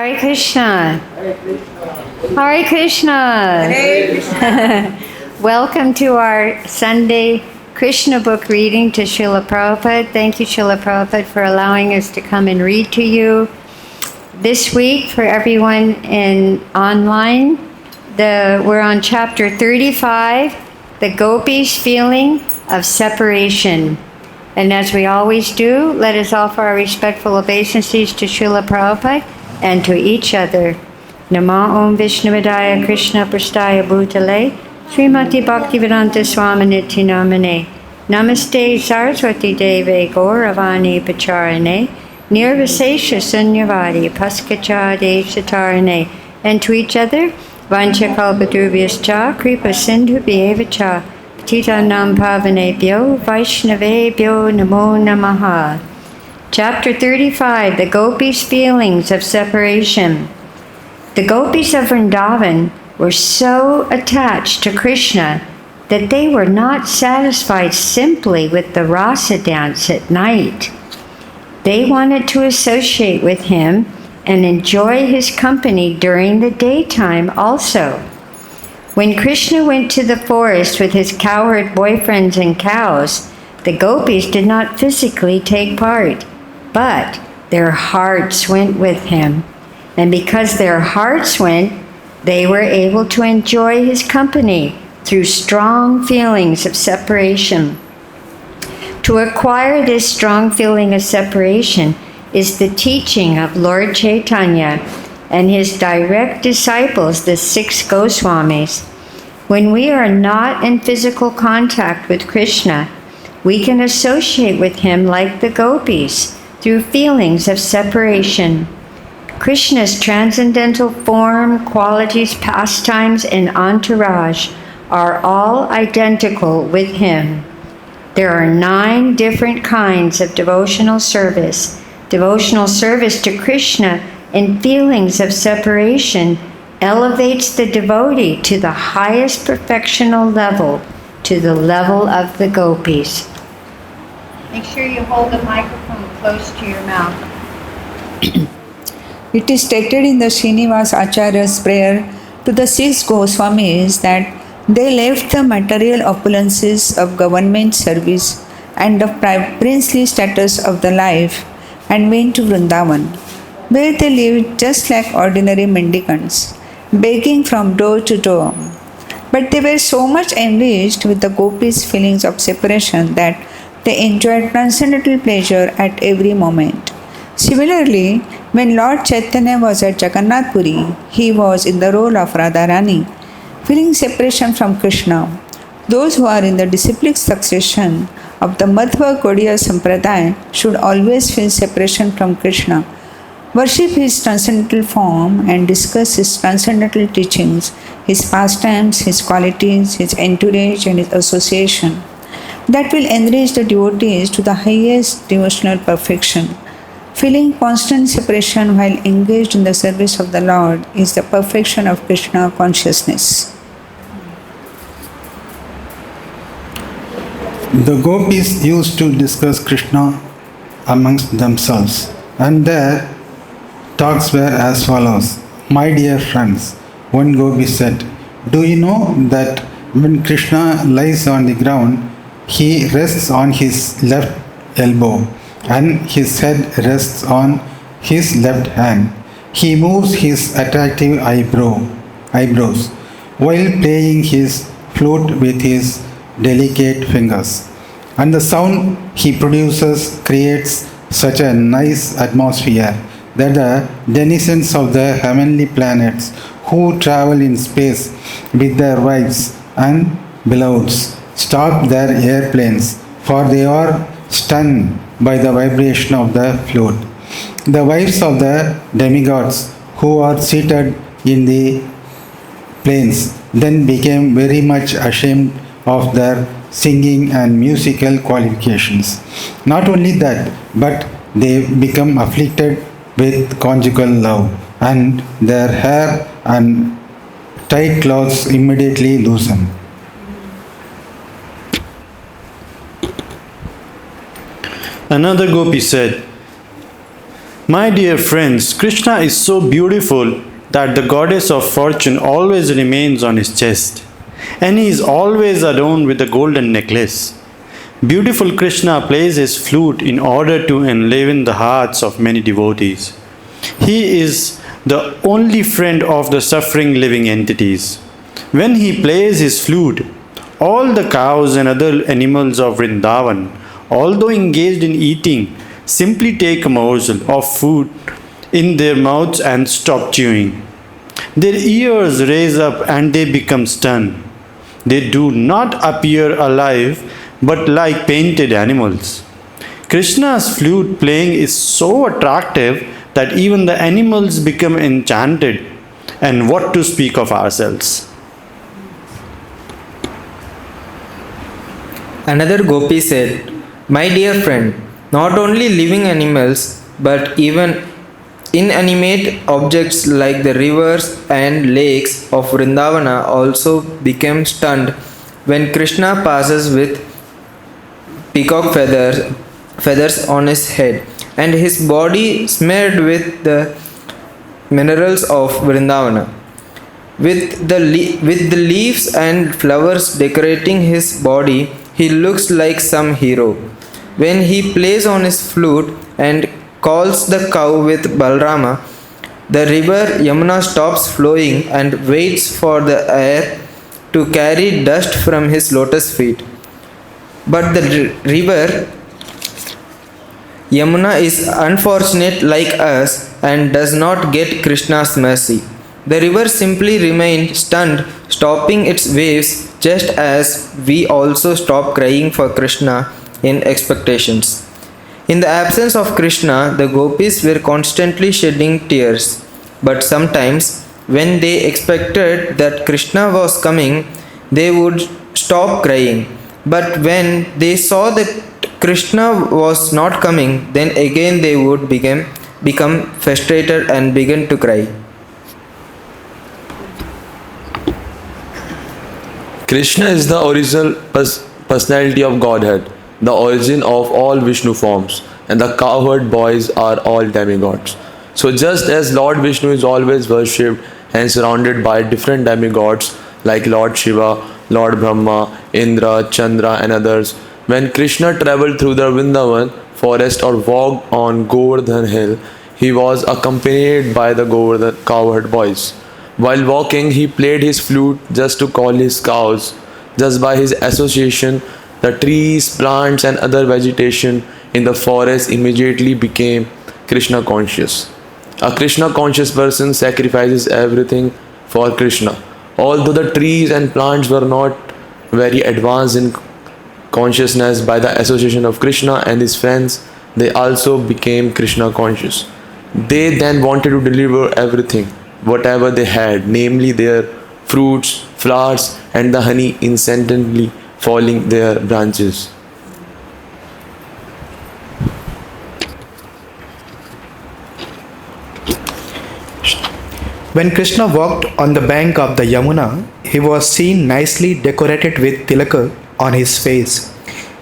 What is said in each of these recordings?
Hare Krishna. Hare Krishna. Hare Krishna. Welcome to our Sunday Krishna book reading to Srila Prabhupada. Thank you, Srila Prabhupada, for allowing us to come and read to you. This week, for everyone online, we're on chapter 35, the Gopis' feeling of separation. And as we always do, let us offer our respectful obeisances to Srila Prabhupada and to each other. Nama Om Vishnuvadaya Krishna Prastaya Bhutale Srimati Bhaktivedanta Swaminiti Namane Namaste Saraswati Deve Gauravani Pacharane Nirvasesha Sunyavadi Paskachade Satarane. And to each other, Vancha Kalpadrubhyascha Kripa Sindhu Bhyevacha Patitanam Pavanebhyo Vaishnavebhyo Namo Namaha. Chapter 35, the Gopis' feelings of separation. The Gopis of Vrindavan were so attached to Krishna that they were not satisfied simply with the rasa dance at night. They wanted to associate with him and enjoy his company during the daytime also. When Krishna went to the forest with his cowherd boyfriends and cows, the Gopis did not physically take part, but their hearts went with him. And because their hearts went, they were able to enjoy his company through strong feelings of separation. To acquire this strong feeling of separation is the teaching of Lord Chaitanya and his direct disciples, the 6 Goswamis. When we are not in physical contact with Krishna, we can associate with him like the Gopis through feelings of separation. Krishna's transcendental form, qualities, pastimes, and entourage are all identical with him. There are 9 different kinds of devotional service. Devotional service to Krishna in feelings of separation elevates the devotee to the highest perfectional level, to the level of the Gopis. Make sure you hold the microphone close to your mouth. It is stated in the Srinivas Acharya's prayer to the 6 Goswamis that they left the material opulences of government service and the princely status of the life and went to Vrindavan, where they lived just like ordinary mendicants, begging from door to door. But they were so much enriched with the Gopis' feelings of separation that they enjoyed transcendental pleasure at every moment. Similarly, when Lord Chaitanya was at Jagannath Puri, he was in the role of Radharani, feeling separation from Krishna. Those who are in the disciplic succession of the Madhva Gaudiya Sampradaya should always feel separation from Krishna, worship his transcendental form and discuss his transcendental teachings, his pastimes, his qualities, his entourage and his association. That will enrich the devotees to the highest devotional perfection. Feeling constant separation while engaged in the service of the Lord is the perfection of Krishna consciousness. The Gopis used to discuss Krishna amongst themselves, and their talks were as follows. My dear friends, one Gopi said, do you know that when Krishna lies on the ground, he rests on his left elbow and his head rests on his left hand. He moves his attractive eyebrows while playing his flute with his delicate fingers. And the sound he produces creates such a nice atmosphere that the denizens of the heavenly planets who travel in space with their wives and beloveds stop their airplanes, for they are stunned by the vibration of the flute. The wives of the demigods who are seated in the planes then became very much ashamed of their singing and musical qualifications. Not only that, but they become afflicted with conjugal love, and their hair and tight clothes immediately loosen. Another Gopi said, My dear friends, Krishna is so beautiful that the goddess of fortune always remains on his chest, and he is always adorned with a golden necklace. Beautiful Krishna plays his flute in order to enliven the hearts of many devotees. He is the only friend of the suffering living entities. When he plays his flute, all the cows and other animals of Vrindavan, although engaged in eating, simply take a morsel of food in their mouths and stop chewing. Their ears raise up and they become stunned. They do not appear alive but like painted animals. Krishna's flute playing is so attractive that even the animals become enchanted, and what to speak of ourselves. Another gopi said, "My dear friend, not only living animals but even inanimate objects like the rivers and lakes of Vrindavana also became stunned when Krishna passes with peacock feathers on his head and his body smeared with the minerals of Vrindavana. With the leaves and flowers decorating his body, he looks like some hero. When he plays on his flute and calls the cow with Balrama, the river Yamuna stops flowing and waits for the air to carry dust from his lotus feet. But the river Yamuna is unfortunate like us and does not get Krishna's mercy. The river simply remained stunned, stopping its waves just as we also stop crying for Krishna in expectations. In the absence of Krishna, the gopis were constantly shedding tears. But sometimes, when they expected that Krishna was coming, they would stop crying. But when they saw that Krishna was not coming, then again they would become frustrated and begin to cry. Krishna is the original personality of Godhead, the origin of all Vishnu forms, and the cowherd boys are all demigods. So just as Lord Vishnu is always worshipped and surrounded by different demigods like Lord Shiva, Lord Brahma, Indra, Chandra and others, when Krishna travelled through the Vrindavan forest or walked on Govardhan hill, he was accompanied by the Govardhan cowherd boys. While walking, he played his flute just to call his cows. Just by his association, the trees, plants and other vegetation in the forest immediately became Krishna conscious. A Krishna conscious person sacrifices everything for Krishna. Although the trees and plants were not very advanced in consciousness, by the association of Krishna and his friends, they also became Krishna conscious. They then wanted to deliver everything, whatever they had, namely their fruits, flowers and the honey incessantly falling their branches. When Krishna walked on the bank of the Yamuna, he was seen nicely decorated with tilaka on his face.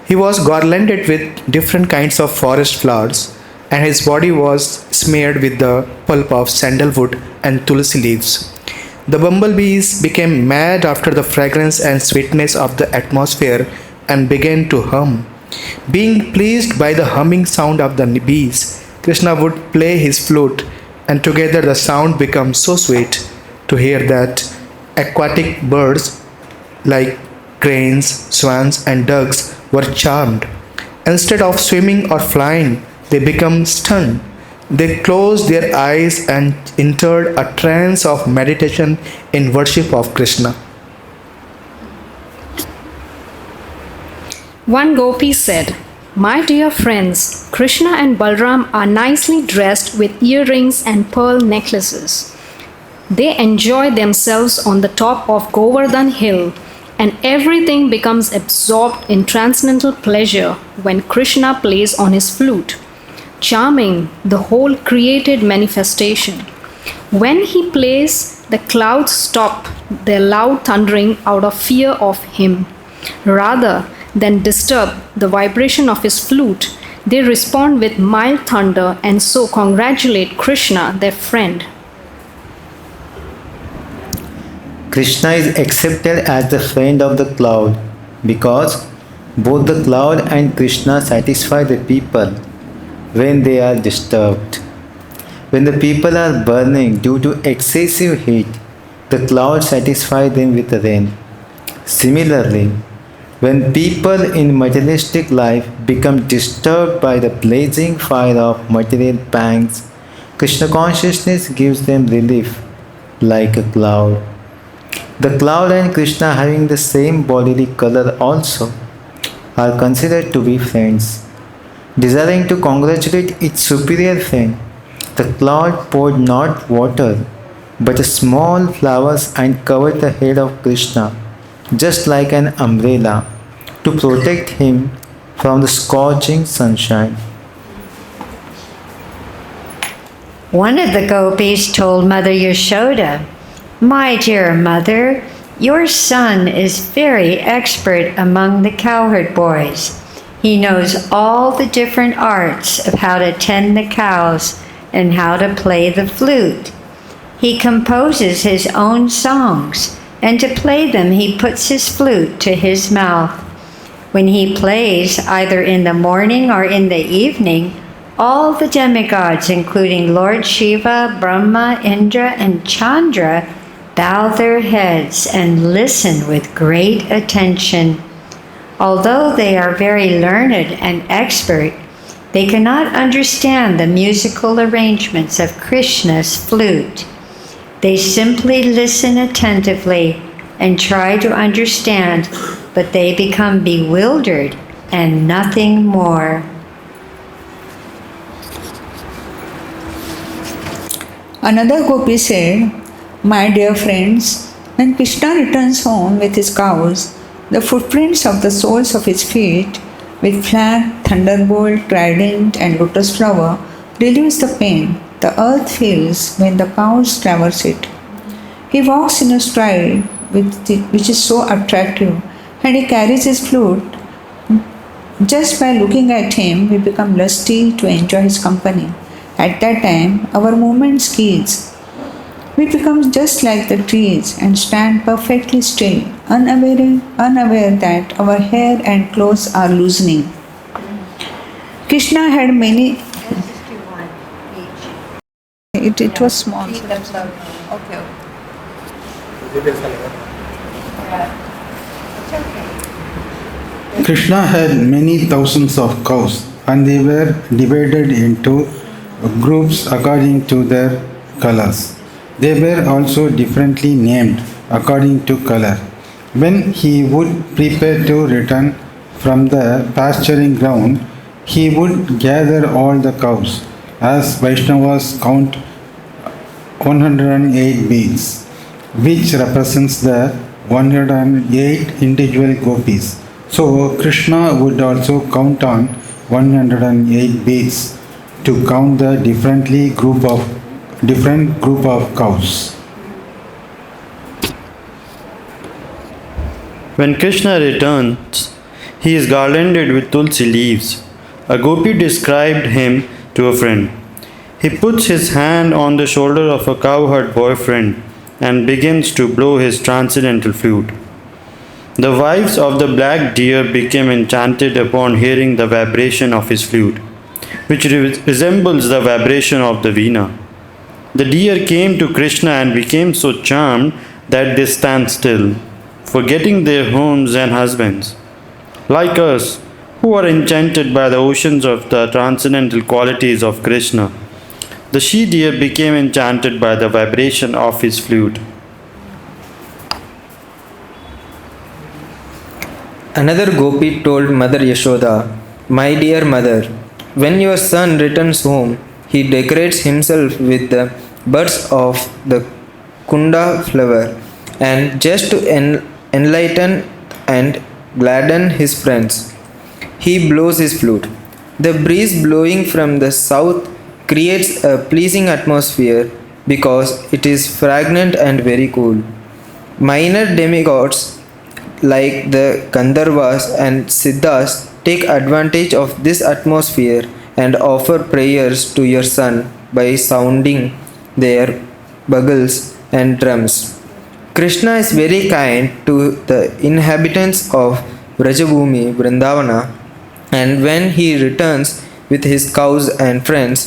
He was garlanded with different kinds of forest flowers, and his body was smeared with the pulp of sandalwood and tulsi leaves. The bumblebees became mad after the fragrance and sweetness of the atmosphere and began to hum. Being pleased by the humming sound of the bees, Krishna would play his flute, and together the sound becomes so sweet to hear that aquatic birds like cranes, swans, and ducks were charmed. Instead of swimming or flying, they become stunned. They closed their eyes and entered a trance of meditation in worship of Krishna. One gopi said, "My dear friends, Krishna and Balram are nicely dressed with earrings and pearl necklaces. They enjoy themselves on the top of Govardhan hill, and everything becomes absorbed in transcendental pleasure when Krishna plays on his flute, charming the whole created manifestation. When he plays, the clouds stop their loud thundering out of fear of him. Rather than disturb the vibration of his flute, They respond with mild thunder and so congratulate Krishna, their friend. Krishna is accepted as the friend of the cloud because both the cloud and Krishna satisfy the people when they are disturbed. When the people are burning due to excessive heat, the clouds satisfy them with rain. Similarly, when people in materialistic life become disturbed by the blazing fire of material pangs, Krishna consciousness gives them relief like a cloud. The cloud and Krishna, having the same bodily color also, are considered to be friends. Desiring to congratulate its superior friend, the cloud poured not water but small flowers and covered the head of Krishna, just like an umbrella, to protect him from the scorching sunshine. One of the gopis told Mother Yashoda, "My dear mother, your son is very expert among the cowherd boys. He knows all the different arts of how to tend the cows and how to play the flute. He composes his own songs, and to play them he puts his flute to his mouth. When he plays, either in the morning or in the evening, all the demigods, including Lord Shiva, Brahma, Indra, and Chandra, bow their heads and listen with great attention. Although they are very learned and expert, they cannot understand the musical arrangements of Krishna's flute. They simply listen attentively and try to understand, but they become bewildered and nothing more." Another gopi said, "My dear friends, when Krishna returns home with his cows, the footprints of the soles of his feet with flag, thunderbolt, trident, and lotus flower relieves the pain the earth feels when the cows traverse it. He walks in a stride which is so attractive, and he carries his flute. Just by looking at him, we become lusty to enjoy his company. At that time, our movement ceases. We become just like the trees and stand perfectly still, unaware that our hair and clothes are loosening." Krishna had many. It was small. Okay. Krishna had many thousands of cows and they were divided into groups according to their colors. They were also differently named according to color. When he would prepare to return from the pasturing ground, he would gather all the cows, as Vaishnavas count 108 beads, which represents the 108 individual gopis. So Krishna would also count on 108 beads to count the different group of cows. When Krishna returns, he is garlanded with tulsi leaves. A gopi described him to a friend. He puts his hand on the shoulder of a cowherd boyfriend and begins to blow his transcendental flute. The wives of the black deer became enchanted upon hearing the vibration of his flute, which resembles the vibration of the veena. The deer came to Krishna and became so charmed that they stand still, forgetting their homes and husbands. Like us, who are enchanted by the oceans of the transcendental qualities of Krishna, the she deer became enchanted by the vibration of his flute. Another gopi told Mother Yashoda, "My dear mother, when your son returns home, he decorates himself with the buds of the kunda flower, and just to enlighten and gladden his friends, he blows his flute. The breeze blowing from the south creates a pleasing atmosphere because it is fragrant and very cool. Minor demigods like the Gandharvas and Siddhas take advantage of this atmosphere and offer prayers to your son by sounding their bugles and drums. Krishna is very kind to the inhabitants of Vrajabhumi, Vrindavana, and when he returns with his cows and friends,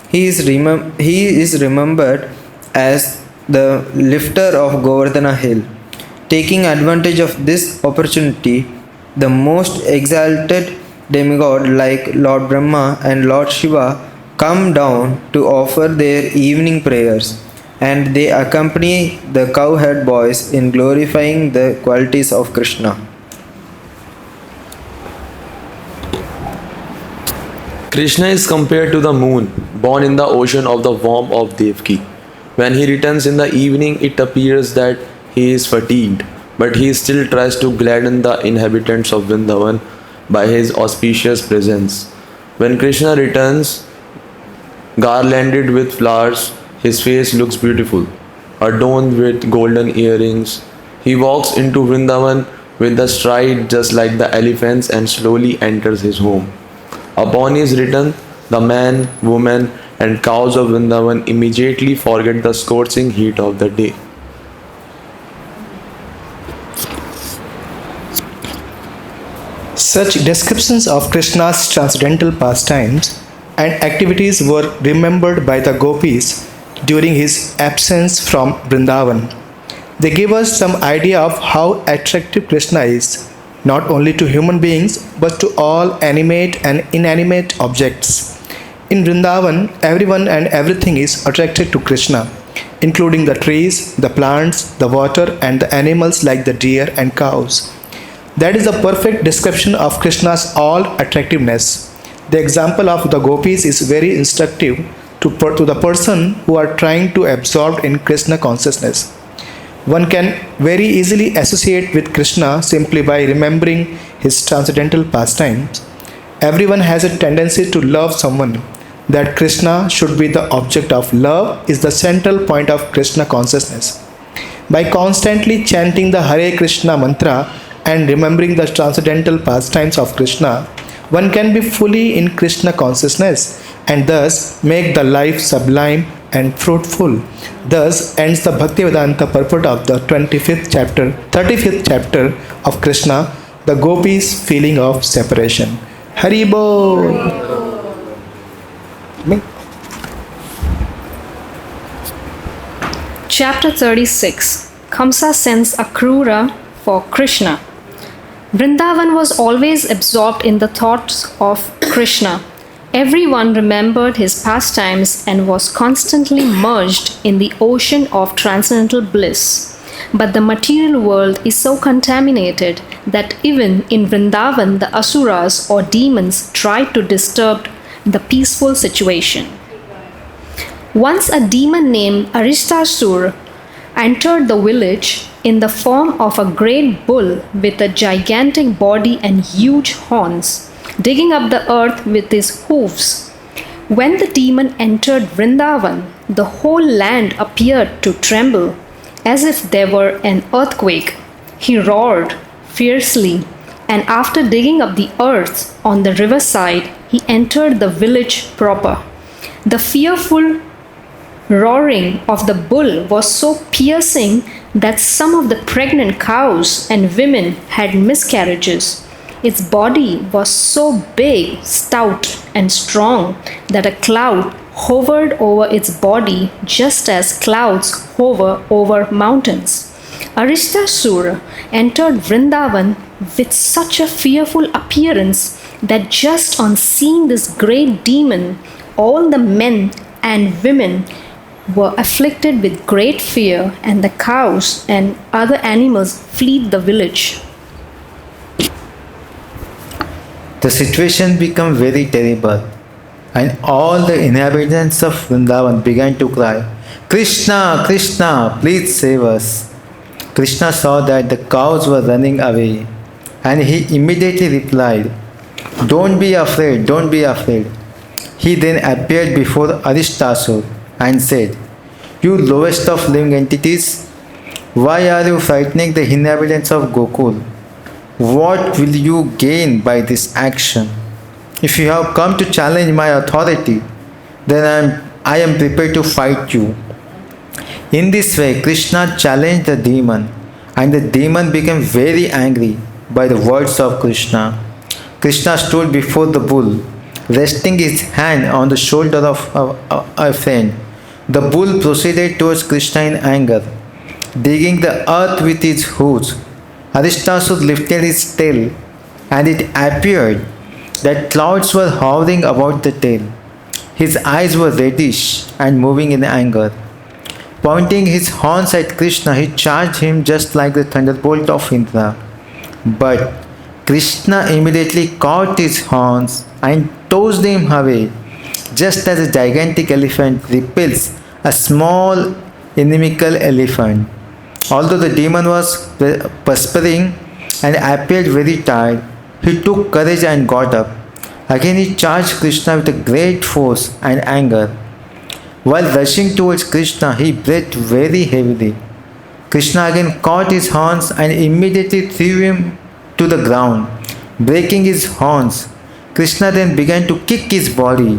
he is remembered as the lifter of Govardhana hill. Taking advantage of this opportunity, the most exalted demigod like Lord Brahma and Lord Shiva come down to offer their evening prayers, and they accompany the cowherd boys in glorifying the qualities of Krishna. Krishna is compared to the moon, born in the ocean of the womb of Devaki. When he returns in the evening, it appears that he is fatigued, but he still tries to gladden the inhabitants of Vrindavan by his auspicious presence. When Krishna returns, garlanded with flowers, his face looks beautiful, adorned with golden earrings. He walks into Vrindavan with a stride just like the elephants and slowly enters his home. Upon his return, the man, woman, and cows of Vrindavan immediately forget the scorching heat of the day. Such descriptions of Krishna's transcendental pastimes and activities were remembered by the gopis during his absence from Vrindavan. They give us some idea of how attractive Krishna is, not only to human beings but to all animate and inanimate objects. In Vrindavan, everyone and everything is attracted to Krishna, including the trees, the plants, the water, and the animals like the deer and cows. That is a perfect description of Krishna's all attractiveness. The example of the gopis is very instructive to the person who are trying to absorb in Krishna consciousness. One can very easily associate with Krishna simply by remembering his transcendental pastimes. Everyone has a tendency to love someone. That Krishna should be the object of love is the central point of Krishna consciousness. By constantly chanting the Hare Krishna mantra and remembering the transcendental pastimes of Krishna, one can be fully in Krishna consciousness and thus make the life sublime and fruitful. Thus ends the Bhakti-Vedanta purport of the 35th chapter of Krishna, the gopis' feeling of separation. Hari Bol! Chapter 36. Kamsa sends Akrura for Krishna. Vrindavan was always absorbed in the thoughts of Krishna. Everyone remembered his pastimes and was constantly merged in the ocean of transcendental bliss. But the material world is so contaminated that even in Vrindavan the asuras or demons tried to disturb the peaceful situation. Once a demon named Aristasur entered the village in the form of a great bull with a gigantic body and huge horns, digging up the earth with his hoofs. When the demon entered Vrindavan, the whole land appeared to tremble as if there were an earthquake. He roared fiercely, and after digging up the earth on the riverside, he entered the village proper. The fearful roaring of the bull was so piercing that some of the pregnant cows and women had miscarriages. Its body was so big, stout, and strong that a cloud hovered over its body just as clouds hover over mountains. Aristasura entered Vrindavan with such a fearful appearance that just on seeing this great demon, all the men and women were afflicted with great fear, and the cows and other animals fled the village. The situation became very terrible, and all the inhabitants of Vrindavan began to cry, Krishna, Krishna, please save us. Krishna saw that the cows were running away, and he immediately replied, Don't be afraid, don't be afraid. He then appeared before Aristasur and said, You lowest of living entities, why are you frightening the inhabitants of Gokul? What will you gain by this action? If you have come to challenge my authority, then I am prepared to fight you." In this way, Krishna challenged the demon, and the demon became very angry by the words of Krishna. Krishna stood before the bull, resting his hand on the shoulder of a friend. The bull proceeded towards Krishna in anger, digging the earth with his hooves. Aristasur lifted his tail, and it appeared that clouds were hovering about the tail. His eyes were reddish and moving in anger. Pointing his horns at Krishna, he charged him just like the thunderbolt of Indra. But Krishna immediately caught his horns and tossed him away, just as a gigantic elephant repels a small inimical elephant. Although the demon was perspiring and appeared very tired, he took courage and got up. Again he charged Krishna with a great force and anger. While rushing towards Krishna, he breathed very heavily. Krishna again caught his horns and immediately threw him to the ground, breaking his horns. Krishna then began to kick his body,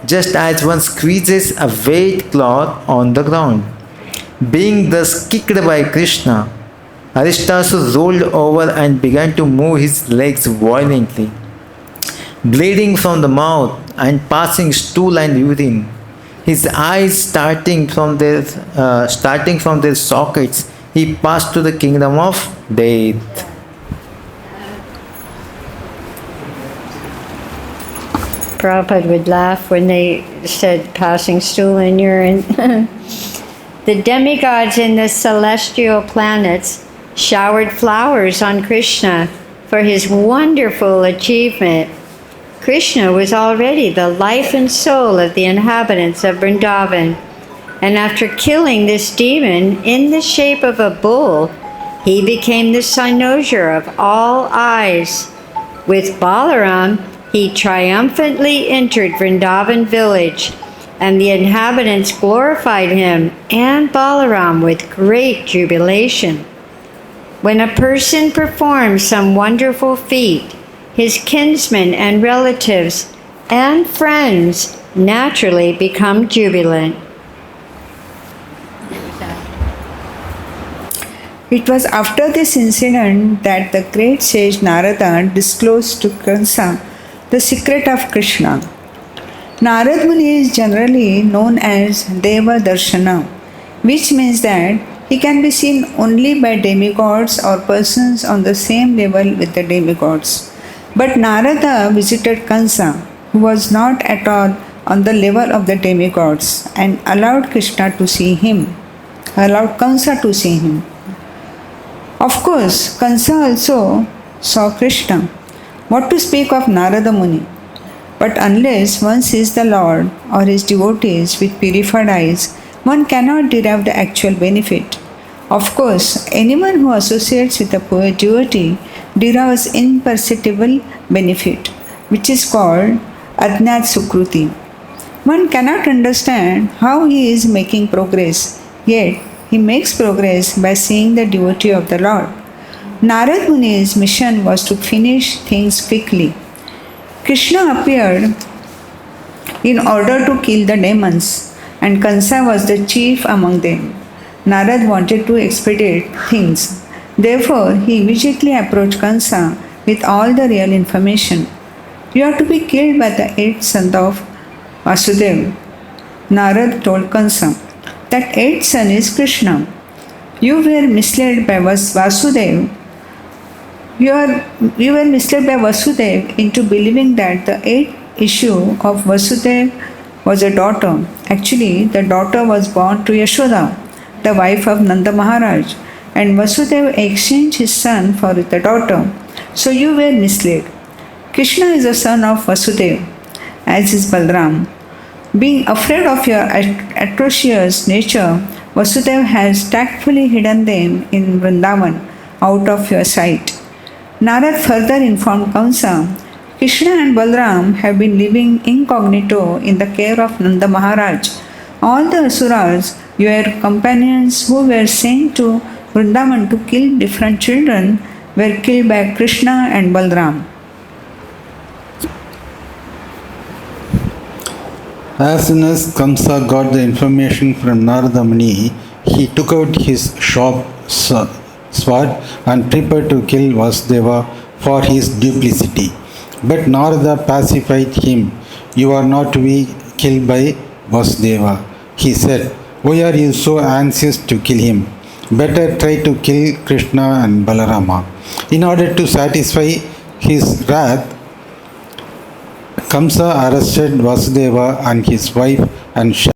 just as one squeezes a wet cloth on the ground. Being thus kicked by Krishna, Aristasur rolled over and began to move his legs violently. Bleeding from the mouth and passing stool and urine, his eyes starting from their sockets, he passed to the kingdom of death. Prabhupada would laugh when they said passing stool and urine. The demigods in the celestial planets showered flowers on Krishna for his wonderful achievement. Krishna was already the life and soul of the inhabitants of Vrindavan, and after killing this demon in the shape of a bull, he became the cynosure of all eyes. With Balaram, he triumphantly entered Vrindavan village, and the inhabitants glorified him and Balaram with great jubilation. When a person performs some wonderful feat, his kinsmen and relatives and friends naturally become jubilant. It was after this incident that the great sage Narada disclosed to Krsna the secret of Krishna. Narad Muni is generally known as Deva Darshana, which means that he can be seen only by demigods or persons on the same level with the demigods. But Narada visited Kansa, who was not at all on the level of the demigods, and allowed Krishna to see him, allowed Kansa to see him. Of course, Kansa also saw Krishna. What to speak of Narada Muni? But unless one sees the Lord or his devotees with purified eyes, one cannot derive the actual benefit. Of course, anyone who associates with a poor devotee derives imperceptible benefit, which is called Ajnat Sukruti. One cannot understand how he is making progress, yet he makes progress by seeing the devotee of the Lord. Narad Muni's mission was to finish things quickly. Krishna appeared in order to kill the demons, and Kansa was the chief among them. Narad wanted to expedite things. Therefore, he immediately approached Kansa with all the real information. "You are to be killed by the eighth son of Vasudeva." Narad told Kansa, "That eighth son is Krishna. You were misled by Vasudeva. You were misled by Vasudeva into believing that the eighth issue of Vasudeva was a daughter. Actually, the daughter was born to Yashoda, the wife of Nanda Maharaj, and Vasudeva exchanged his son for the daughter. So you were misled. Krishna is the son of Vasudeva, as is Balram. Being afraid of your atrocious nature, Vasudeva has tactfully hidden them in Vrindavan out of your sight." Narad further informed Kamsa, "Krishna and Balram have been living incognito in the care of Nanda Maharaj. All the asuras, your companions who were sent to Vrindavan to kill different children, were killed by Krishna and Balram. As soon as Kamsa got the information from Narada Muni, he took out his sharp sword and prepared to kill Vasudeva for his duplicity. But Narada pacified him. You are not to be killed by Vasudeva. He said, why are you so anxious to kill him? Better try to kill Krishna and Balarama. In order to satisfy his wrath, Kamsa arrested Vasudeva and his wife and shut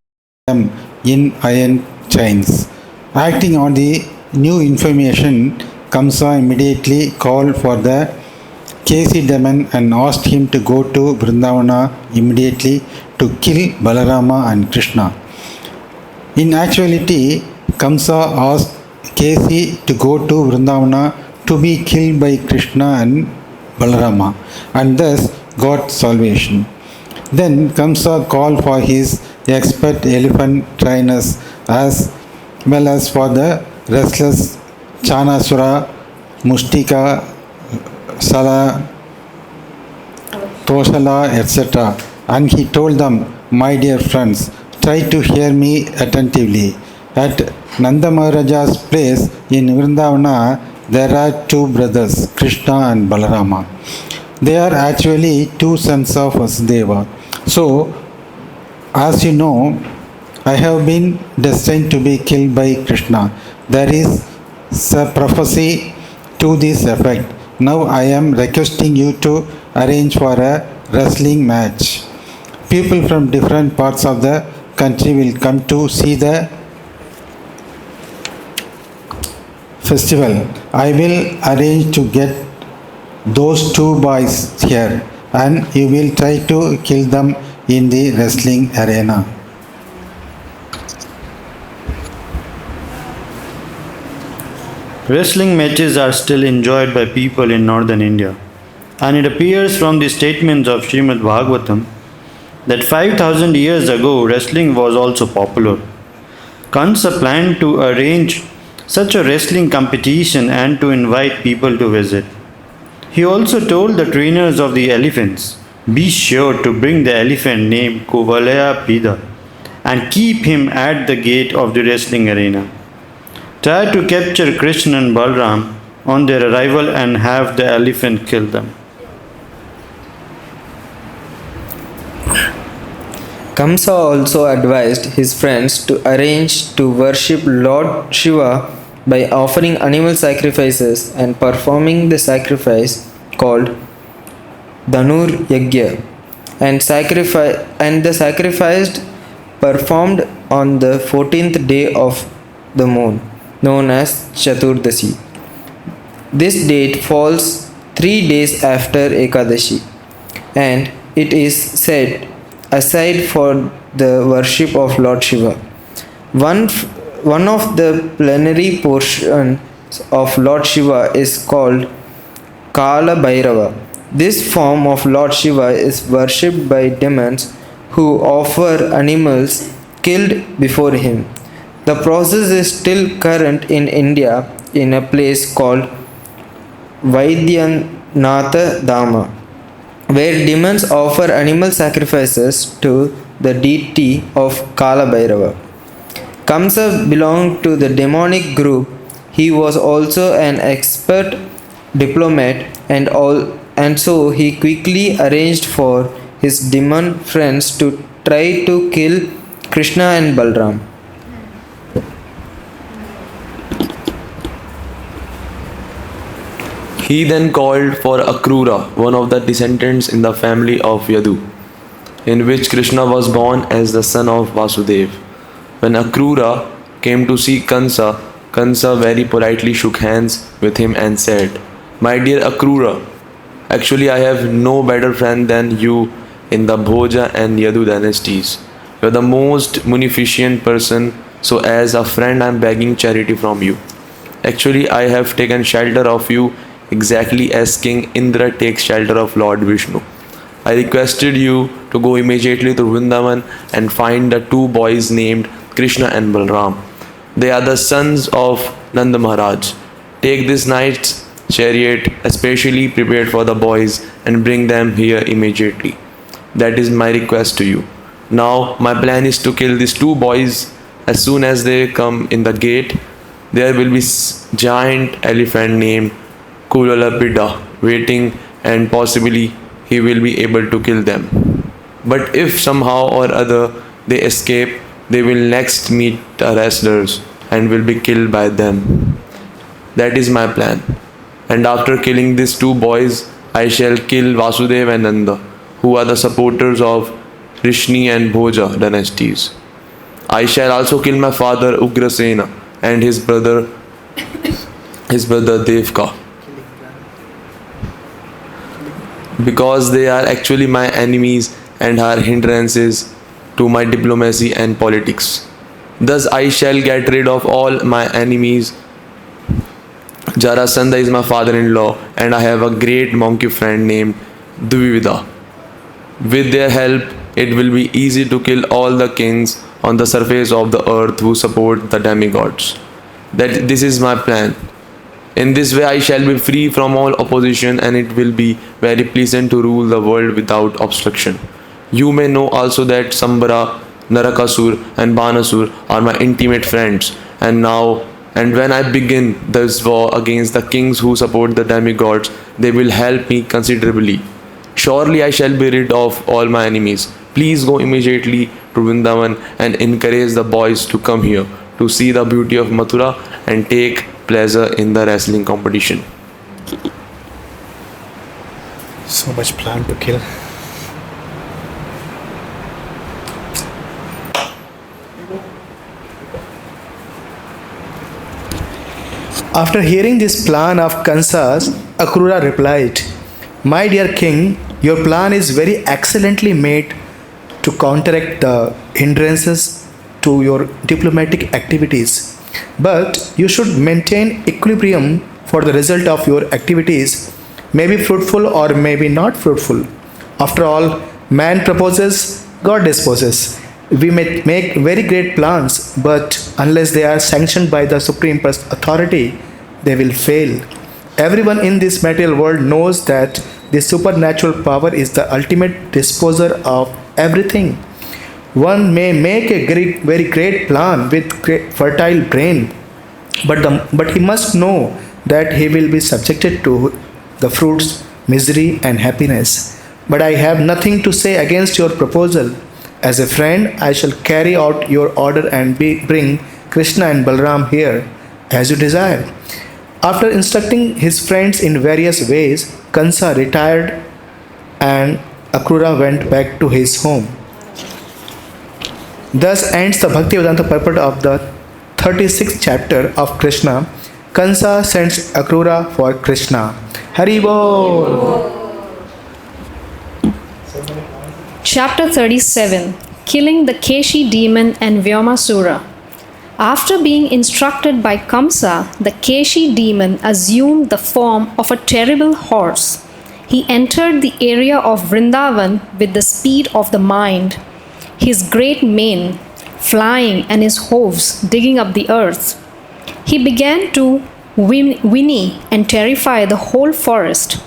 them in iron chains. Acting on the new information, Kamsa immediately called for the Kesi demon and asked him to go to Vrindavana immediately to kill Balarama and Krishna. In actuality, Kamsa asked Kesi to go to Vrindavana to be killed by Krishna and Balarama and thus got salvation. Then Kamsa called for his expert elephant trainers as well as for the wrestlers Chanasura, Mustika, Sala, Toshala, etc. And he told them, my dear friends, try to hear me attentively. At Nanda Maharaja's place in Vrindavana, there are two brothers, Krishna and Balarama. They are actually two sons of Vasudeva. So, as you know, I have been destined to be killed by Krishna. There is a prophecy to this effect. Now I am requesting you to arrange for a wrestling match. People from different parts of the country will come to see the festival. I will arrange to get those two boys here and you will try to kill them in the wrestling arena. Wrestling matches are still enjoyed by people in northern India, and it appears from the statements of Srimad Bhagavatam that 5000 years ago wrestling was also popular. Kansa planned to arrange such a wrestling competition and to invite people to visit. He also told the trainers of the elephants, be sure to bring the elephant named Kuvalaya Pida and keep him at the gate of the wrestling arena. Try to capture Krishna and Balram on their arrival and have the elephant kill them. Kamsa also advised his friends to arrange to worship Lord Shiva by offering animal sacrifices and performing the sacrifice called Dhanur Yagya and the sacrifice performed on the 14th day of the moon, known as Chaturdasi. This date falls 3 days after Ekadashi, and it is set aside for the worship of Lord Shiva. One of the plenary portions of Lord Shiva is called Kala Bhairava. This form of Lord Shiva is worshipped by demons who offer animals killed before him. The process is still current in India in a place called Vaidyanatha Dama, where demons offer animal sacrifices to the deity of Kala Bhairava. Kamsa belonged to the demonic group. He was also an expert diplomat and so he quickly arranged for his demon friends to try to kill Krishna and Balram. He then called for Akrura, one of the descendants in the family of Yadu, in which Krishna was born as the son of Vasudev. When Akrura came to see Kansa, Kansa very politely shook hands with him and said, my dear Akrura, actually I have no better friend than you in the Bhoja and Yadu dynasties. You are the most munificent person, so as a friend I am begging charity from you. Actually I have taken shelter of you exactly as King Indra takes shelter of Lord Vishnu. I requested you to go immediately to Vrindavan and find the two boys named Krishna and Balram. They are the sons of Nanda Maharaj. Take this night's chariot especially prepared for the boys and bring them here immediately. That is my request to you. Now my plan is to kill these two boys. As soon as they come in the gate, there will be giant elephant named Kulalapida waiting, and possibly he will be able to kill them. But if somehow or other they escape, they will next meet the wrestlers and will be killed by them. That is my plan. And after killing these two boys, I shall kill Vasudev and Nanda, who are the supporters of Rishni and Bhoja dynasties. I shall also kill my father Ugrasena and his brother Devka, because they are actually my enemies and are hindrances to my diplomacy and politics. Thus I shall get rid of all my enemies. Jarasandha is my father-in-law, and I have a great monkey friend named Dvivida. With their help, it will be easy to kill all the kings on the surface of the earth who support the demigods. This is my plan. In this way I shall be free from all opposition, and it will be very pleasant to rule the world without obstruction. You may know also that Sambara, Narakasur and Banasur are my intimate friends, and when I begin this war against the kings who support the demigods, they will help me considerably. Surely I shall be rid of all my enemies. Please go immediately to Vrindavan and encourage the boys to come here to see the beauty of Mathura and take pleasure in the wrestling competition. So much plan to kill. After hearing this plan of Kansa's, Akrura replied, "My dear king, your plan is very excellently made to counteract the hindrances to your diplomatic activities. But you should maintain equilibrium, for the result of your activities may be fruitful or may be not fruitful. After all, man proposes, God disposes. We may make very great plans, but unless they are sanctioned by the supreme authority, they will fail. Everyone in this material world knows that the supernatural power is the ultimate disposer of everything. One may make a very great plan with fertile brain, but he must know that he will be subjected to the fruits, misery and happiness. But I have nothing to say against your proposal. As a friend, I shall carry out your order and bring Krishna and Balram here, as you desire." After instructing his friends in various ways, Kansa retired and Akrura went back to his home. Thus ends the Bhakti-Vedanta purport of the 36th chapter of Krishna. Kansa sends Akrura for Krishna. Hari Bol! Chapter 37, Killing the Keshi Demon and Vyomasura. After being instructed by Kamsa, the Keshi demon assumed the form of a terrible horse. He entered the area of Vrindavan with the speed of the mind, his great mane flying and his hooves digging up the earth. He began to whinny and terrify the whole forest.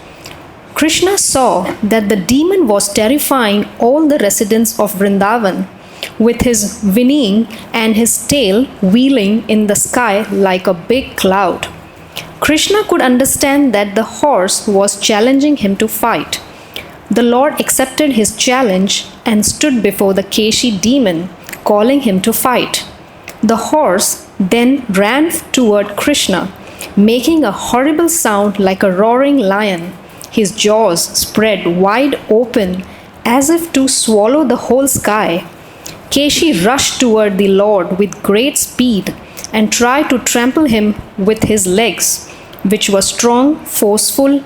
Krishna saw that the demon was terrifying all the residents of Vrindavan with his whinnying and his tail wheeling in the sky like a big cloud. Krishna could understand that the horse was challenging him to fight. The Lord accepted his challenge and stood before the Keshi demon, calling him to fight. The horse then ran toward Krishna, making a horrible sound like a roaring lion. His jaws spread wide open as if to swallow the whole sky. Keshi rushed toward the Lord with great speed and tried to trample him with his legs, which were strong, forceful,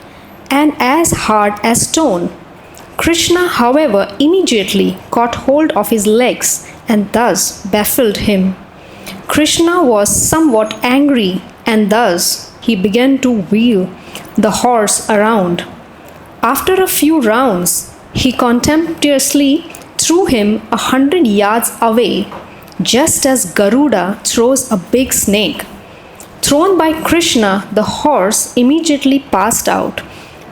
and as hard as stone. Krishna, however, immediately caught hold of his legs and thus baffled him. Krishna was somewhat angry, and thus he began to wheel the horse around. After a few rounds, he contemptuously threw him 100 yards away, just as Garuda throws a big snake. Thrown by Krishna, the horse immediately passed out.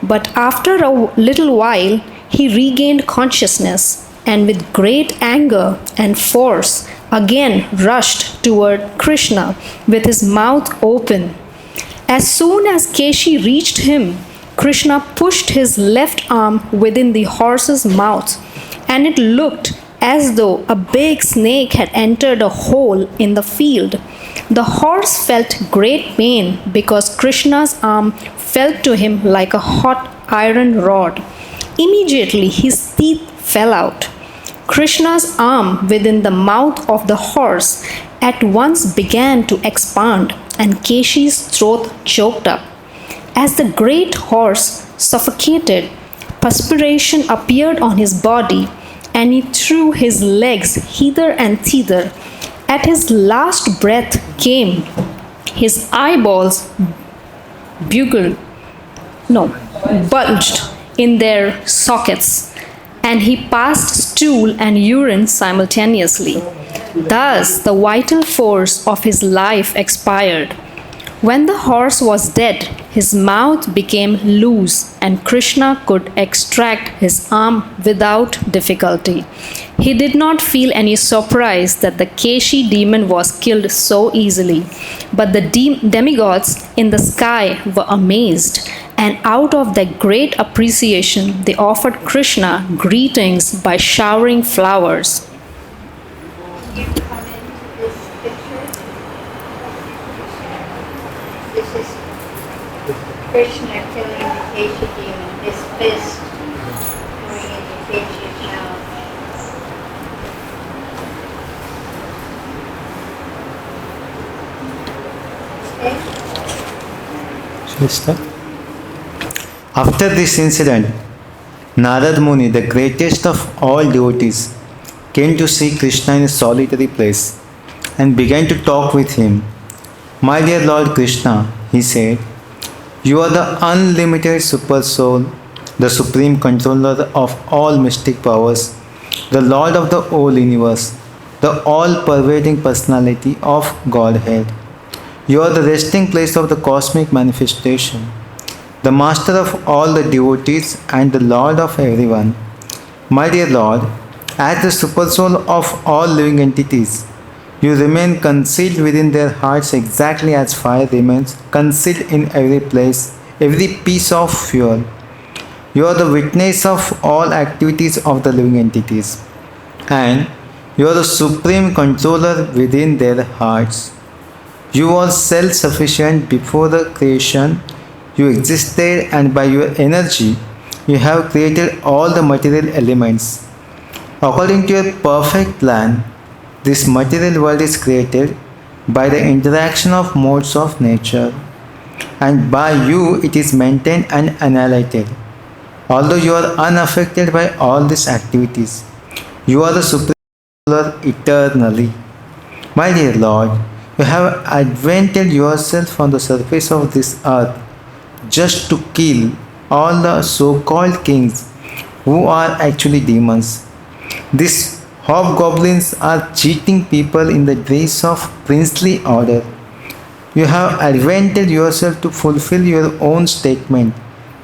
But after a little while, he regained consciousness and with great anger and force again rushed toward Krishna with his mouth open. As soon as Keshi reached him, Krishna pushed his left arm within the horse's mouth, and it looked as though a big snake had entered a hole in the field. The horse felt great pain because Krishna's arm felt to him like a hot iron rod. Immediately his teeth fell out. Krishna's arm within the mouth of the horse at once began to expand, and Keshi's throat choked up. As the great horse suffocated, perspiration appeared on his body, and he threw his legs hither and thither. At his last breath came, his eyeballs bulged in their sockets, and he passed stool and urine simultaneously. Thus, the vital force of his life expired. When the horse was dead, his mouth became loose, and Krishna could extract his arm without difficulty. He did not feel any surprise that the Keshi demon was killed so easily, but the demigods in the sky were amazed, and out of their great appreciation, they offered Krishna greetings by showering flowers. You come into this picture. This is Krishna killing the Keshi demon, his fist going into Keshi's mouth. Okay? After this incident, Narad Muni, the greatest of all devotees, came to see Krishna in a solitary place and began to talk with him. My dear Lord Krishna, he said, you are the unlimited super soul, the supreme controller of all mystic powers, the Lord of the whole universe, the all-pervading personality of Godhead. You are the resting place of the cosmic manifestation, the master of all the devotees and the Lord of everyone. My dear Lord, as the super soul of all living entities, you remain concealed within their hearts exactly as fire remains concealed in every place, every piece of fuel. You are the witness of all activities of the living entities, and you are the supreme controller within their hearts. You are self-sufficient before the creation. You existed, and by your energy, you have created all the material elements. According to your perfect plan, this material world is created by the interaction of modes of nature, and by you it is maintained and annihilated. Although you are unaffected by all these activities, you are the supreme ruler eternally. My dear Lord, you have advented yourself on the surface of this earth just to kill all the so-called kings who are actually demons. These hobgoblins are cheating people in the dress of princely order. You have advented yourself to fulfill your own statement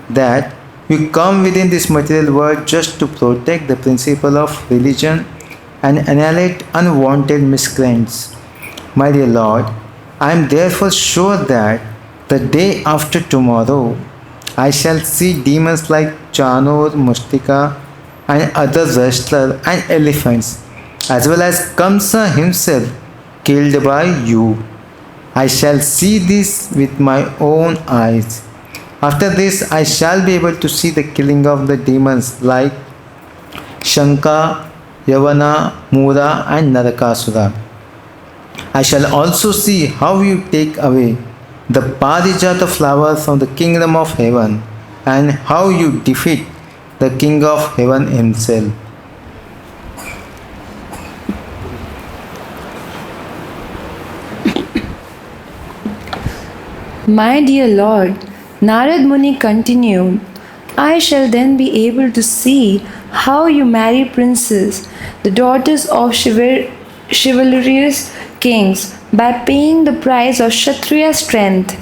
that you come within this material world just to protect the principle of religion and annihilate unwanted miscreants. My dear Lord, I am therefore sure that the day after tomorrow, I shall see demons like Chanur, Mustika, and other wrestlers and elephants, as well as Kamsa himself, killed by you. I shall see this with my own eyes. After this, I shall be able to see the killing of the demons like Shanka, Yavana, Mura, and Narakasura. I shall also see how you take away the Parijata flower from the kingdom of heaven, and how you defeat the king of heaven himself. My dear Lord, Narad Muni continued, I shall then be able to see how you marry princes, the daughters of chivalrous kings, by paying the price of Kshatriya strength.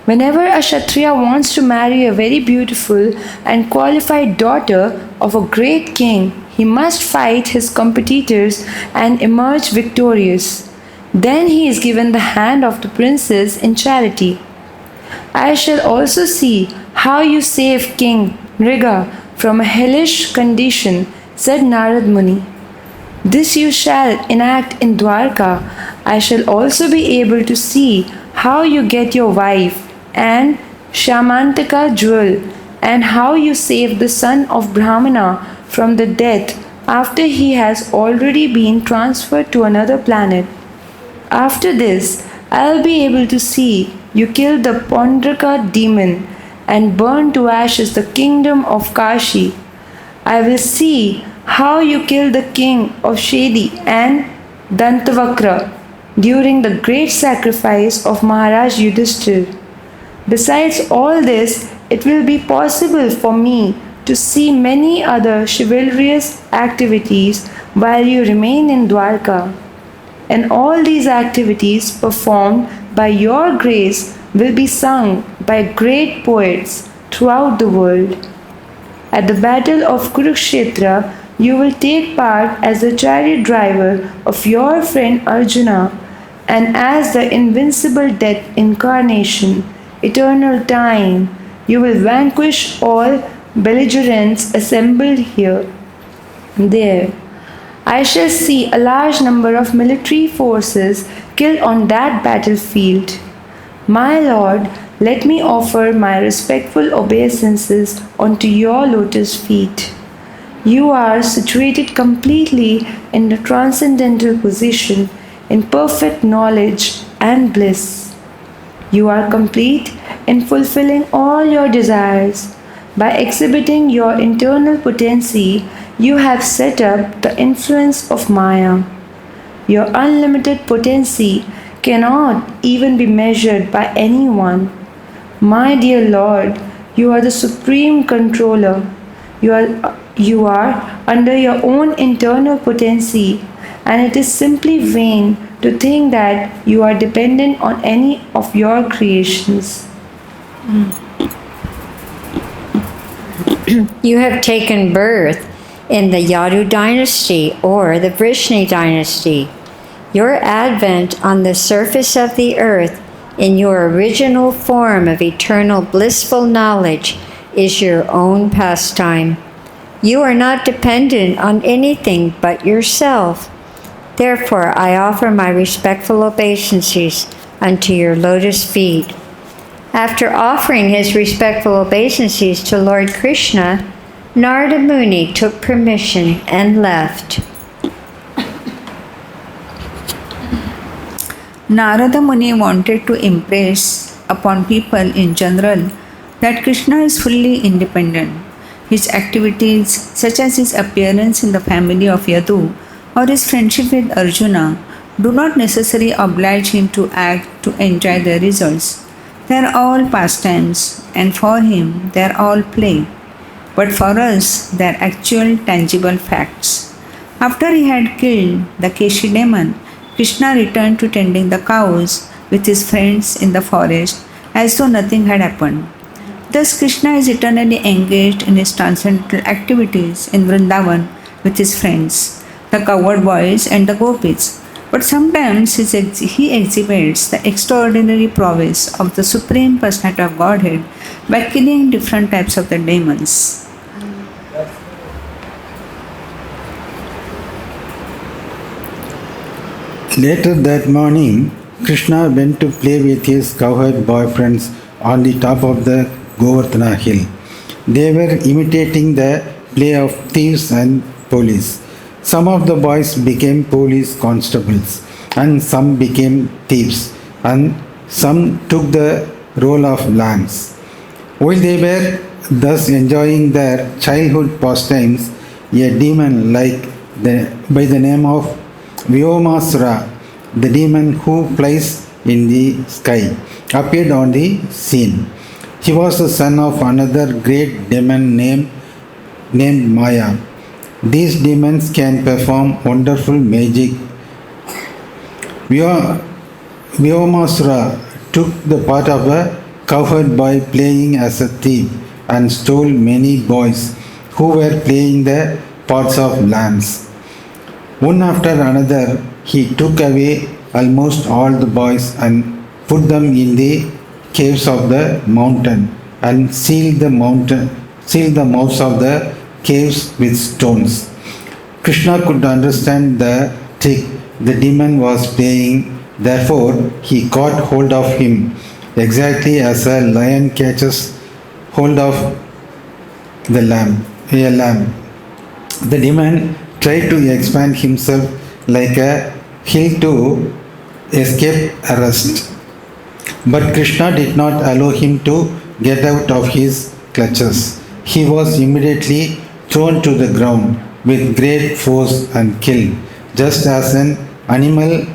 Whenever a Kshatriya wants to marry a very beautiful and qualified daughter of a great king, he must fight his competitors and emerge victorious. Then he is given the hand of the princess in charity. I shall also see how you save King Riga from a hellish condition, said Narad Muni. This you shall enact in Dwarka. I shall also be able to see how you get your wife and Shamantaka jewel, and how you save the son of Brahmana from the death after he has already been transferred to another planet. After this, I'll be able to see you kill the Pondraka demon and burn to ashes the kingdom of Kashi. I will see how you kill the king of Shedi and Dantavakra during the great sacrifice of Maharaj Yudhishthir. Besides all this, it will be possible for me to see many other chivalrous activities while you remain in Dwarka. And all these activities performed by your grace will be sung by great poets throughout the world. At the battle of Kurukshetra, you will take part as the chariot driver of your friend Arjuna and as the invincible death incarnation, eternal time. You will vanquish all belligerents assembled there. I shall see a large number of military forces killed on that battlefield. My Lord, let me offer my respectful obeisances unto your lotus feet. You are situated completely in the transcendental position, in perfect knowledge and bliss. You are complete in fulfilling all your desires. By exhibiting your internal potency, you have set up the influence of Maya. Your unlimited potency cannot even be measured by anyone. My dear Lord, you are the supreme controller. You are under your own internal potency, and it is simply vain to think that you are dependent on any of your creations. You have taken birth in the Yadu dynasty or the Vrishni dynasty. Your advent on the surface of the earth in your original form of eternal blissful knowledge is your own pastime. You are not dependent on anything but yourself. Therefore, I offer my respectful obeisances unto your lotus feet. After offering his respectful obeisances to Lord Krishna, Narada Muni took permission and left. Narada Muni wanted to impress upon people in general that Krishna is fully independent. His activities, such as his appearance in the family of Yadu or his friendship with Arjuna, do not necessarily oblige him to act to enjoy the results. They are all pastimes, and for him they are all play. But for us, they are actual, tangible facts. After he had killed the Keshi demon, Krishna returned to tending the cows with his friends in the forest as though nothing had happened. Thus, Krishna is eternally engaged in his transcendental activities in Vrindavan with his friends, the cowherd boys and the gopis. But sometimes he exhibits the extraordinary prowess of the Supreme Personality of Godhead by killing different types of the demons. Later that morning, Krishna went to play with his cowherd boyfriends on the top of the Govardhana hill. They were imitating the play of thieves and police. Some of the boys became police constables, and some became thieves, and some took the role of lambs. While they were thus enjoying their childhood pastimes, a demon by the name of Vyomasura, the demon who flies in the sky, appeared on the scene. He was the son of another great demon named Maya. These demons can perform wonderful magic. Vyomasura took the part of a cowherd boy playing as a thief and stole many boys who were playing the parts of lambs. One after another, he took away almost all the boys and put them in the caves of the mountain and sealed the mouths of the caves with stones. Krishna could understand the trick the demon was playing, therefore he caught hold of him exactly as a lion catches hold of a lamb. The demon tried to expand himself like a hill to escape arrest. But Krishna did not allow him to get out of his clutches. He was immediately thrown to the ground with great force and killed, just as an animal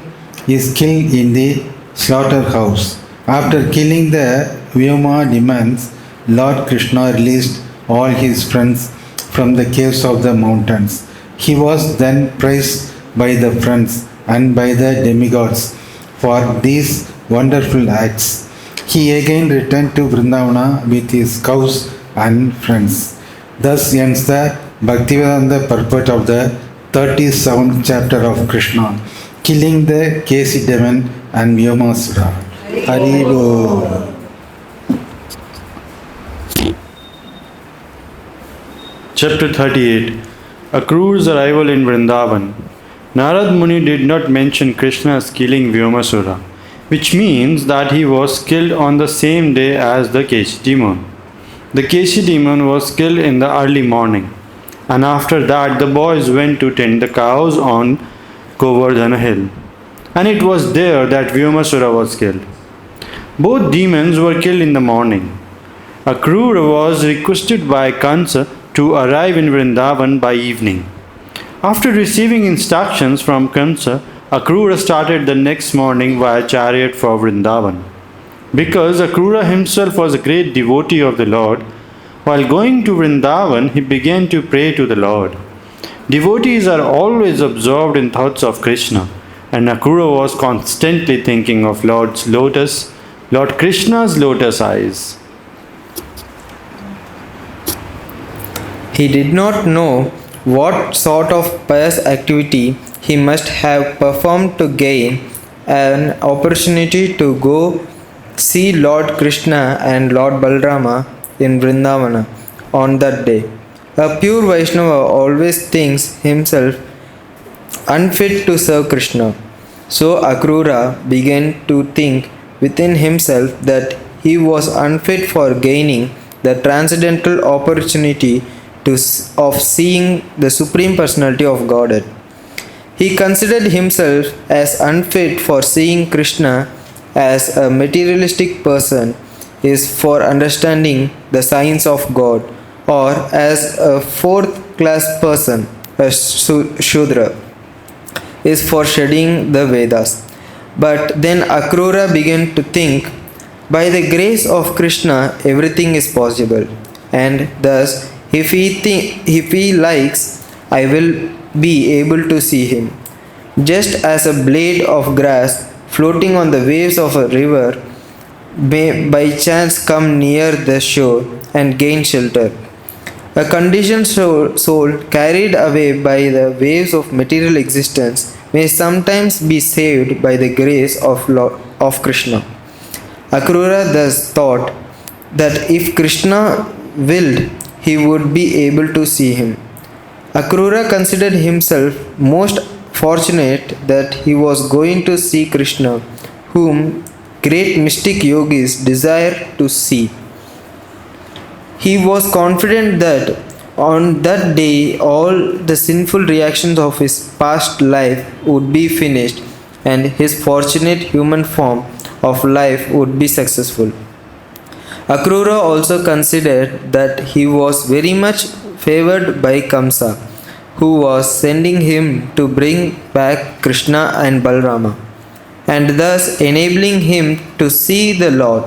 is killed in the slaughterhouse. After killing the Vyoma demons, Lord Krishna released all his friends from the caves of the mountains. He was then praised by the friends and by the demigods for these wonderful acts. He again returned to Vrindavana with his cows and friends. Thus ends the Bhaktivedanta purport of the 37th chapter of Krishna, killing the Kesi demon and Vyomasura. Hari Bol. Chapter 38. Akrura's arrival in Vrindavan. Narad Muni did not mention Krishna's killing Vyomasura, which means that he was killed on the same day as the Keshi demon. The Keshi demon was killed in the early morning, and after that the boys went to tend the cows on Govardhana hill, and it was there that Vyomasura was killed. Both demons were killed in the morning. Akrura was requested by Kansa to arrive in Vrindavan by evening. After receiving instructions from Kamsa, Akrura started the next morning via chariot for Vrindavan. Because Akrura himself was a great devotee of the Lord, while going to Vrindavan, he began to pray to the Lord. Devotees are always absorbed in thoughts of Krishna, and Akrura was constantly thinking of Lord Krishna's lotus eyes. He did not know what sort of pious activity he must have performed to gain an opportunity to go see Lord Krishna and Lord Balrama in Vrindavana on that day. A pure Vaishnava always thinks himself unfit to serve Krishna. So Akrura began to think within himself that he was unfit for gaining the transcendental opportunity of seeing the Supreme Personality of Godhead. He considered himself as unfit for seeing Krishna as a materialistic person is for understanding the science of God, or as a fourth class person, a Shudra, is for studying the Vedas. But then Akrura began to think, by the grace of Krishna everything is possible, and thus if he likes, I will be able to see him. Just as a blade of grass floating on the waves of a river may by chance come near the shore and gain shelter, a conditioned soul carried away by the waves of material existence may sometimes be saved by the grace of Krishna. Akrura thus thought that if Krishna willed, he would be able to see him. Akrura considered himself most fortunate that he was going to see Krishna, whom great mystic yogis desire to see. He was confident that on that day all the sinful reactions of his past life would be finished and his fortunate human form of life would be successful. Akrura also considered that he was very much favored by Kamsa, who was sending him to bring back Krishna and Balrama, and thus enabling him to see the Lord.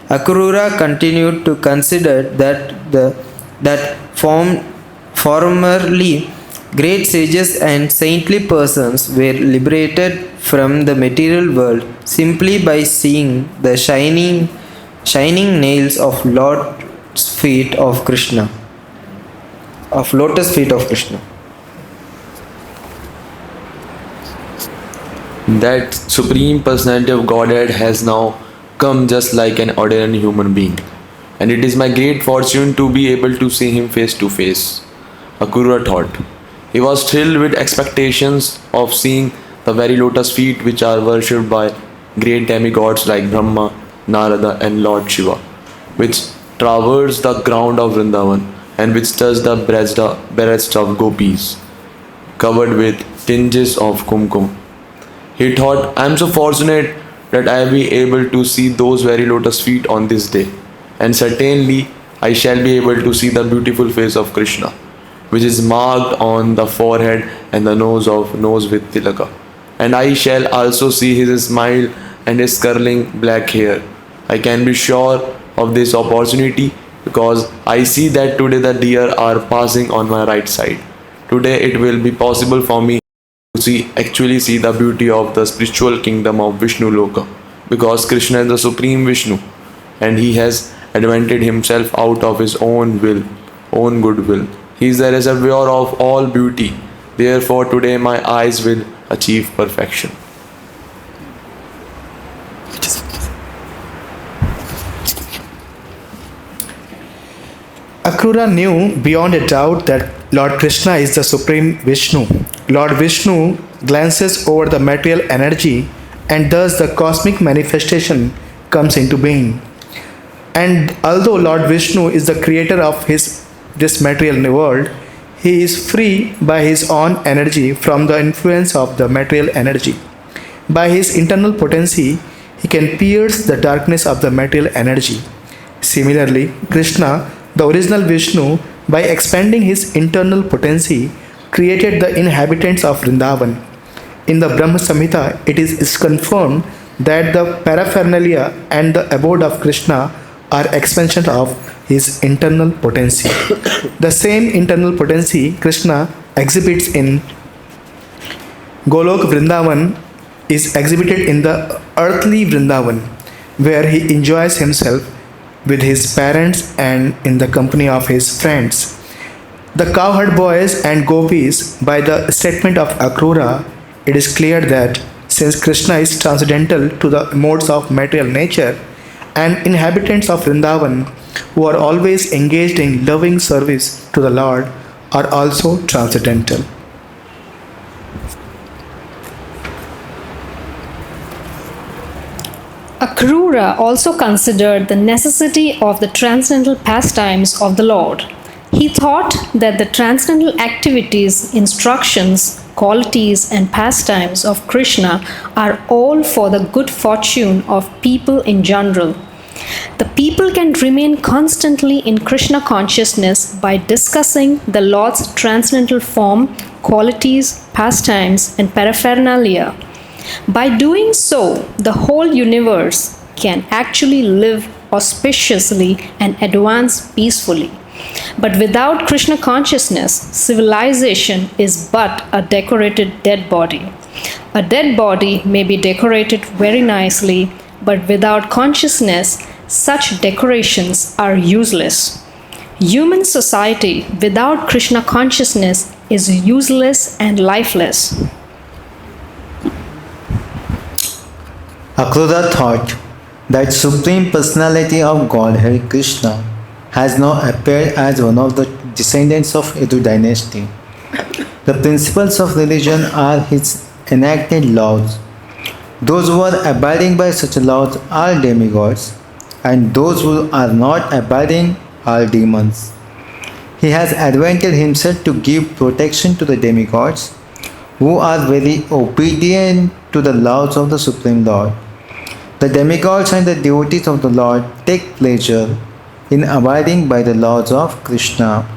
Akrura continued to consider that formerly Great sages and saintly persons were liberated from the material world simply by seeing the shining nails of Lotus feet of Krishna. Of lotus feet of Krishna. That Supreme Personality of Godhead has now come just like an ordinary human being, and it is my great fortune to be able to see him face to face. Akrura thought. He was filled with expectations of seeing the very lotus feet which are worshipped by great demigods like Brahma, Narada, and Lord Shiva, which traverse the ground of Vrindavan and which touch the breasts of gopis, covered with tinges of kumkum. He thought, I am so fortunate that I will be able to see those very lotus feet on this day, and certainly I shall be able to see the beautiful face of Krishna, which is marked on the forehead and the nose with tilaka. And I shall also see his smile and his curling black hair. I can be sure of this opportunity because I see that today the deer are passing on my right side. Today it will be possible for me to actually see the beauty of the spiritual kingdom of Vishnu Loka, because Krishna is the supreme Vishnu and he has advented himself out of his own goodwill. He is the reservoir of all beauty. Therefore today my eyes will achieve perfection. Akrura knew beyond a doubt that Lord Krishna is the Supreme Vishnu. Lord Vishnu glances over the material energy and thus the cosmic manifestation comes into being. And although Lord Vishnu is the creator of this material world, he is free by his own energy from the influence of the material energy. By his internal potency, he can pierce the darkness of the material energy. Similarly, Krishna, the original Vishnu, by expanding his internal potency, created the inhabitants of Vrindavan. In the Brahma Samhita, it is confirmed that the paraphernalia and the abode of Krishna are expansion of his internal potency. The same internal potency Krishna exhibits in Golok Vrindavan is exhibited in the earthly Vrindavan, where he enjoys himself with his parents and in the company of his friends. The cowherd boys and gopis, by the statement of Akrura, it is clear that since Krishna is transcendental to the modes of material nature, and inhabitants of Vrindavan, who are always engaged in loving service to the Lord, are also transcendental. Akrura also considered the necessity of the transcendental pastimes of the Lord. He thought that the transcendental activities, instructions, qualities, and pastimes of Krishna are all for the good fortune of people in general. The people can remain constantly in Krishna consciousness by discussing the Lord's transcendental form, qualities, pastimes, and paraphernalia. By doing so, the whole universe can actually live auspiciously and advance peacefully. But without Krishna consciousness, civilization is but a decorated dead body. A dead body may be decorated very nicely, but without consciousness, such decorations are useless. Human society without Krishna consciousness is useless and lifeless. Akrura thought that Supreme Personality of Godhead Krishna has now appeared as one of the descendants of Yadu dynasty. The principles of religion are his enacted laws. Those who are abiding by such laws are demigods, and those who are not abiding are demons. He has advented himself to give protection to the demigods, who are very obedient to the laws of the Supreme Lord. The demigods and the devotees of the Lord take pleasure in abiding by the laws of Krishna,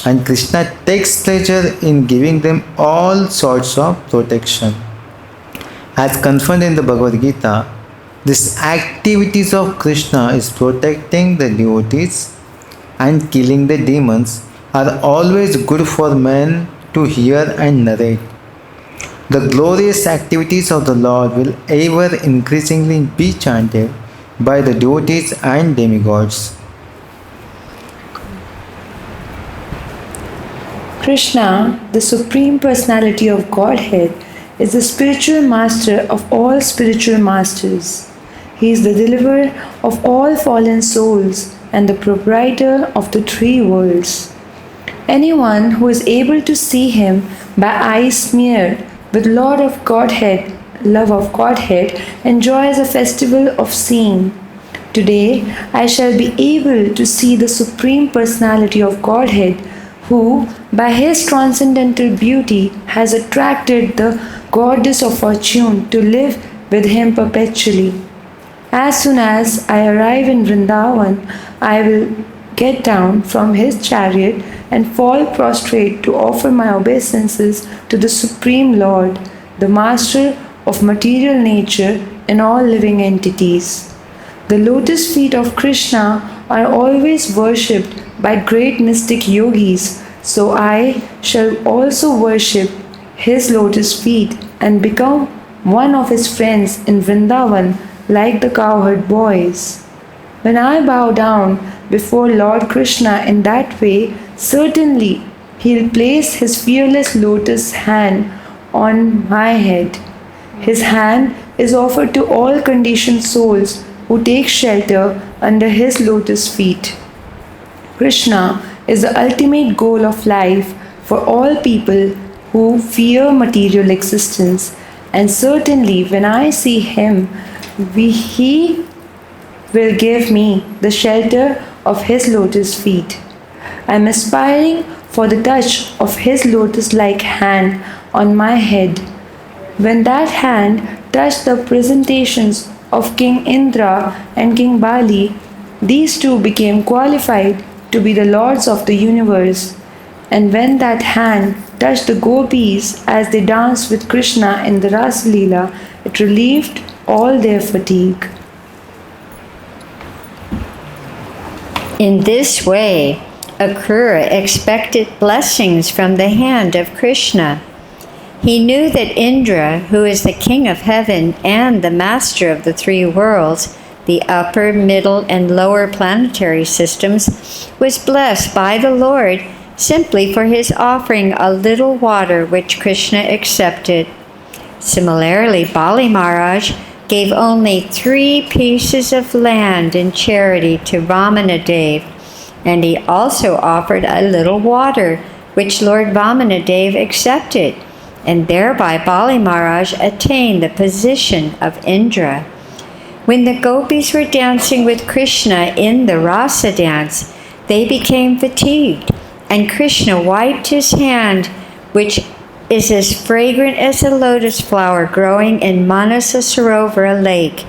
and Krishna takes pleasure in giving them all sorts of protection. As confirmed in the Bhagavad-Gita, these activities of Krishna is protecting the devotees and killing the demons are always good for men to hear and narrate. The glorious activities of the Lord will ever increasingly be chanted by the devotees and demigods. Krishna, the Supreme Personality of Godhead, is the spiritual master of all spiritual masters. He is the deliverer of all fallen souls and the proprietor of the three worlds. Anyone who is able to see him by eyes smeared with love of Godhead, enjoys a festival of seeing. Today I shall be able to see the Supreme Personality of Godhead, who, by his transcendental beauty, has attracted the goddess of fortune to live with him perpetually. As soon as I arrive in Vrindavan, I will get down from his chariot and fall prostrate to offer my obeisances to the Supreme Lord, the Master of material nature and all living entities. The lotus feet of Krishna are always worshipped by great mystic yogis, so I shall also worship his lotus feet and become one of his friends in Vrindavan like the cowherd boys. When I bow down before Lord Krishna in that way, certainly he'll place his fearless lotus hand on my head. His hand is offered to all conditioned souls who take shelter under his lotus feet. Krishna is the ultimate goal of life for all people who fear material existence, and certainly when I see him, he will give me the shelter of his lotus feet. I am aspiring for the touch of his lotus-like hand on my head. When that hand touched the presentations of King Indra and King Bali, these two became qualified to be the lords of the universe. And when that hand touched the gopis as they danced with Krishna in the Rasa Leela, it relieved all their fatigue. In this way, Akrura expected blessings from the hand of Krishna. He knew that Indra, who is the king of heaven and the master of the three worlds, the upper, middle, and lower planetary systems, was blessed by the Lord simply for his offering a little water which Krishna accepted. Similarly, Bali Maharaj gave only 3 pieces of land in charity to Vamanadev, and he also offered a little water which Lord Vamanadev accepted, and thereby Bali Maharaj attained the position of Indra. When the gopis were dancing with Krishna in the rasa dance, they became fatigued, and Krishna wiped his hand, which is as fragrant as a lotus flower growing in Manasa Sarovara lake,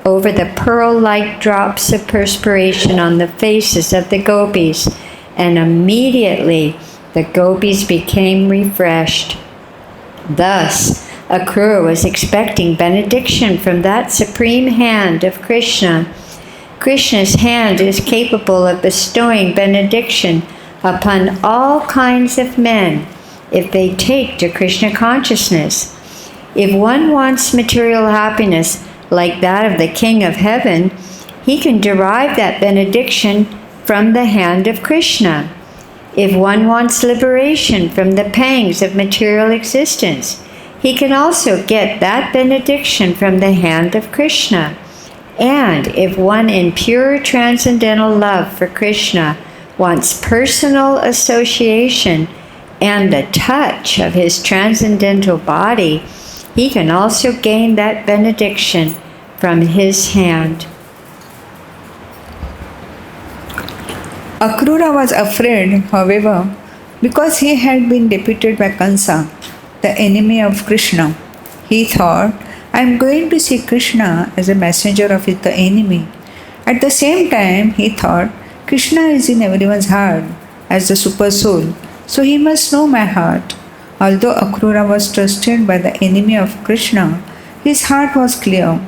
over the pearl-like drops of perspiration on the faces of the gopis, and immediately the gopis became refreshed. Thus, Akrura was expecting benediction from that supreme hand of Krishna. Krishna's hand is capable of bestowing benediction upon all kinds of men if they take to Krishna consciousness. If one wants material happiness like that of the King of Heaven, he can derive that benediction from the hand of Krishna. If one wants liberation from the pangs of material existence, he can also get that benediction from the hand of Krishna. And if one in pure transcendental love for Krishna wants personal association and the touch of his transcendental body, he can also gain that benediction from his hand. Akrura was afraid, however, because he had been defeated by Kansa, the enemy of Krishna. He thought, I am going to see Krishna as a messenger of the enemy. At the same time, he thought, Krishna is in everyone's heart as the super soul, so he must know my heart. Although Akrura was trusted by the enemy of Krishna, his heart was clear.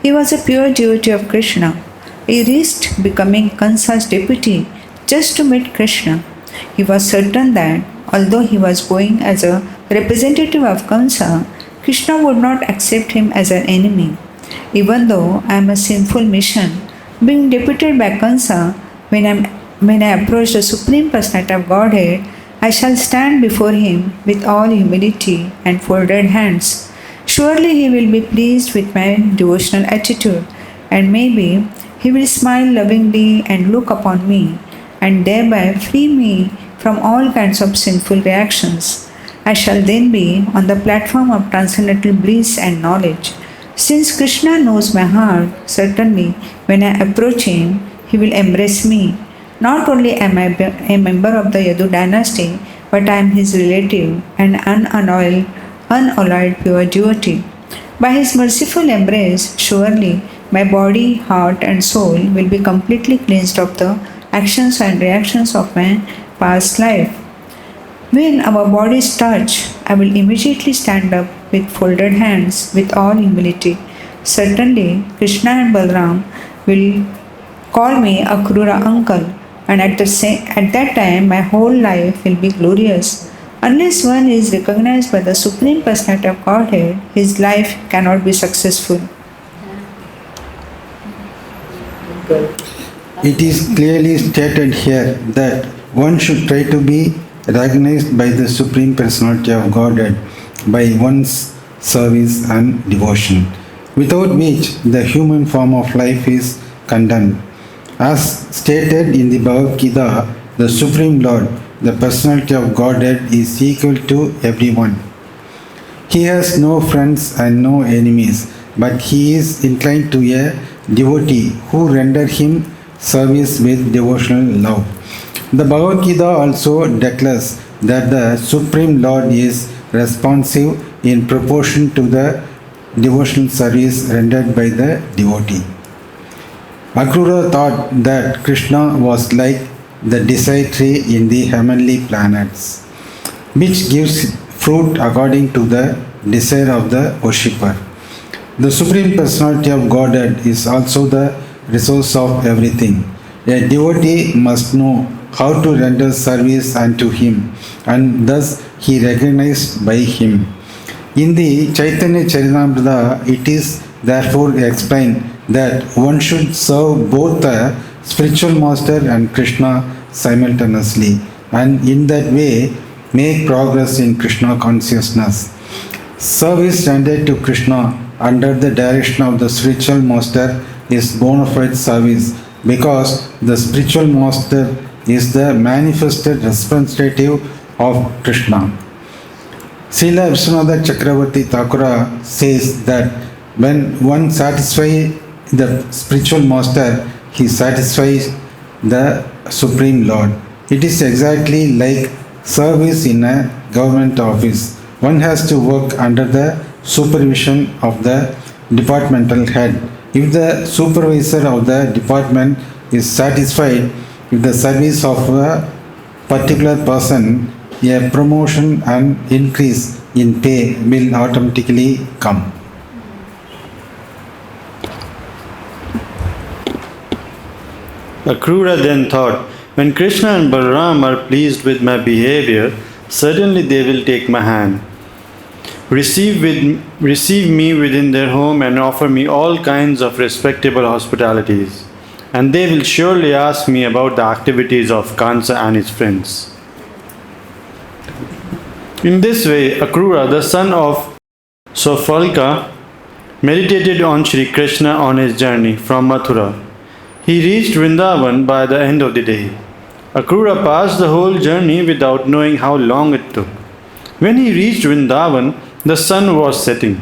He was a pure devotee of Krishna. He risked becoming Kansa's deputy just to meet Krishna. He was certain that although he was going as a representative of Kamsa, Krishna would not accept him as an enemy. Even though I am a sinful mission, being deputed by Kamsa, when I approach the Supreme Personality of Godhead, I shall stand before him with all humility and folded hands. Surely he will be pleased with my devotional attitude, and maybe he will smile lovingly and look upon me, and thereby free me from all kinds of sinful reactions. I shall then be on the platform of transcendental bliss and knowledge. Since Krishna knows my heart, certainly when I approach him, he will embrace me. Not only am I a member of the Yadu dynasty, but I am his relative and unalloyed pure devotee. By his merciful embrace, surely my body, heart, and soul will be completely cleansed of the actions and reactions of my past life. When our bodies touch, I will immediately stand up with folded hands with all humility. Certainly, Krishna and Balram will call me Akrura uncle, and at that time my whole life will be glorious. Unless one is recognized by the Supreme Personality of Godhead, his life cannot be successful. It is clearly stated here that one should try to be recognized by the Supreme Personality of Godhead by one's service and devotion, without which the human form of life is condemned. As stated in the Bhagavad-Gita, the Supreme Lord, the Personality of Godhead, is equal to everyone. He has no friends and no enemies, but he is inclined to a devotee who render him service with devotional love. The Bhagavad-Gita also declares that the Supreme Lord is responsive in proportion to the devotional service rendered by the devotee. Akrura thought that Krishna was like the desire tree in the heavenly planets, which gives fruit according to the desire of the worshipper. The Supreme Personality of Godhead is also the resource of everything. A devotee must know how to render service unto him, and thus he recognized by him. In the Chaitanya Charitamrita, it is therefore explained that one should serve both the spiritual master and Krishna simultaneously, and in that way make progress in Krishna consciousness. Service rendered to Krishna under the direction of the spiritual master is bona fide service, because the spiritual master is the manifested representative of Krishna. Srila Vishwanath Chakravarti Thakura says that when one satisfies the spiritual master, he satisfies the Supreme Lord. It is exactly like service in a government office. One has to work under the supervision of the departmental head. If the supervisor of the department is satisfied with the service of a particular person, a promotion and increase in pay will automatically come. Akrura then thought, when Krishna and Balaram are pleased with my behavior, certainly they will take my hand, receive me within their home and offer me all kinds of respectable hospitalities. And they will surely ask me about the activities of Kansa and his friends. In this way, Akrura, the son of Sofalka, meditated on Sri Krishna on his journey from Mathura. He reached Vrindavan by the end of the day. Akrura passed the whole journey without knowing how long it took. When he reached Vrindavan, the sun was setting.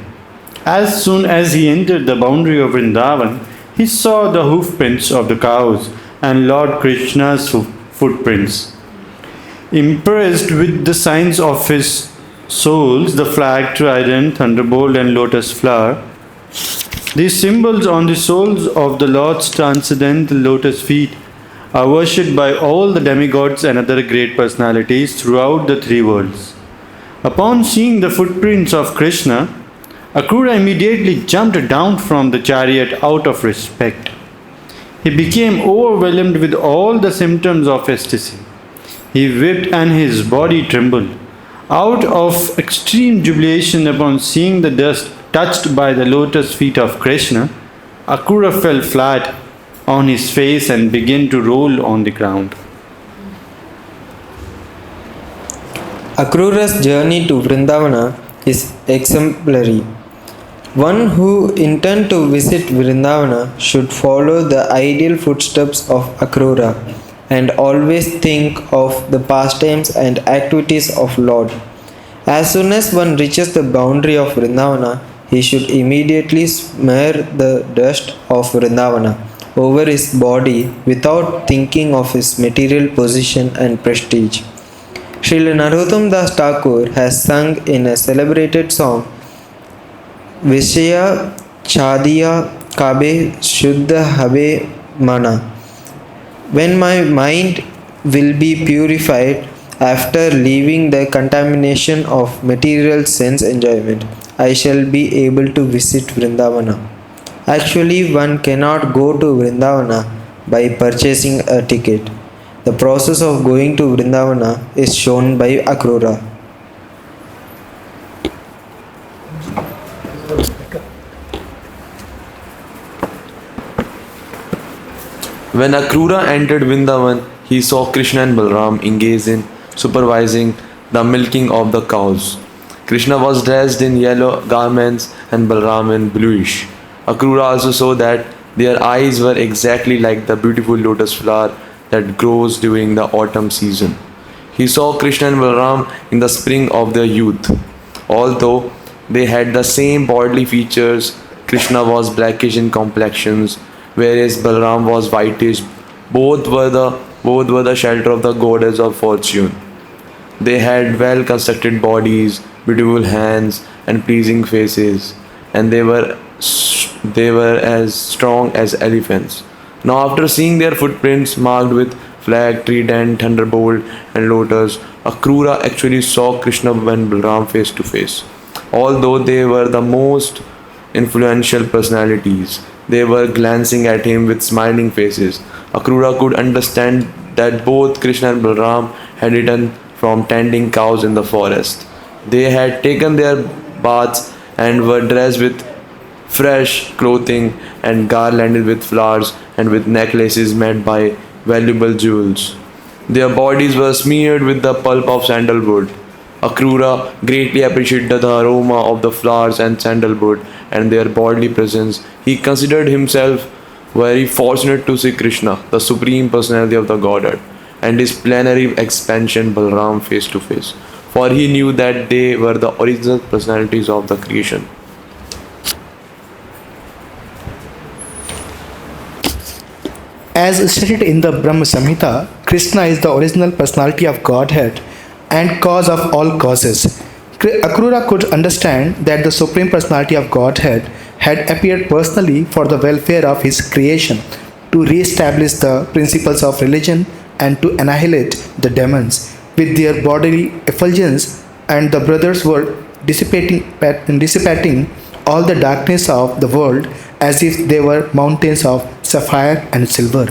As soon as he entered the boundary of Vrindavan, he saw the hoofprints of the cows and Lord Krishna's footprints. Impressed with the signs of his souls, the flag, trident, thunderbolt, and lotus flower, these symbols on the soles of the Lord's transcendental lotus feet are worshipped by all the demigods and other great personalities throughout the three worlds. Upon seeing the footprints of Krishna, Akrura immediately jumped down from the chariot out of respect. He became overwhelmed with all the symptoms of ecstasy. he wept and his body trembled. Out of extreme jubilation upon seeing the dust touched by the lotus feet of Krishna, Akrura fell flat on his face and began to roll on the ground. Akrura's journey to Vrindavana is exemplary. One who intends to visit Vrindavana should follow the ideal footsteps of Akrura and always think of the pastimes and activities of Lord. As soon as one reaches the boundary of Vrindavana, he should immediately smear the dust of Vrindavana over his body without thinking of his material position and prestige. Srila Narottam Das Thakur has sung in a celebrated song, Vishaya Chadiya Kabe Shuddha Habe Mana. When my mind will be purified after leaving the contamination of material sense enjoyment, I shall be able to visit Vrindavana. Actually, one cannot go to Vrindavana by purchasing a ticket. The process of going to Vrindavana is shown by Akrura. When Akrura entered Vrindavan, he saw Krishna and Balram engaged in supervising the milking of the cows. Krishna was dressed in yellow garments and Balram in bluish. Akrura also saw that their eyes were exactly like the beautiful lotus flower that grows during the autumn season. He saw Krishna and Balram in the spring of their youth. Although they had the same bodily features, Krishna was blackish in complexions, whereas Balram was whitish. Both were the shelter of the goddess of fortune. They had well constructed bodies, beautiful hands, and pleasing faces, and they were as strong as elephants. Now, after seeing their footprints marked with flag, trident, thunderbolt, and lotus, Akrura actually saw Krishna and Balram face to face. Although they were the most influential personalities, they were glancing at him with smiling faces. Akrura could understand that both Krishna and Balram had returned from tending cows in the forest. They had taken their baths and were dressed with fresh clothing and garlanded with flowers and with necklaces made by valuable jewels. Their bodies were smeared with the pulp of sandalwood. Akrura greatly appreciated the aroma of the flowers and sandalwood and their bodily presence. He considered himself very fortunate to see Krishna, the Supreme Personality of the Godhead, and his plenary expansion Balram face to face, for he knew that they were the original personalities of the creation. As stated in the Brahma Samhita, Krishna is the original personality of Godhead and cause of all causes. Akrura could understand that the Supreme Personality of Godhead had appeared personally for the welfare of his creation, to re-establish the principles of religion and to annihilate the demons with their bodily effulgence, and the brothers were dissipating all the darkness of the world as if they were mountains of sapphire and silver.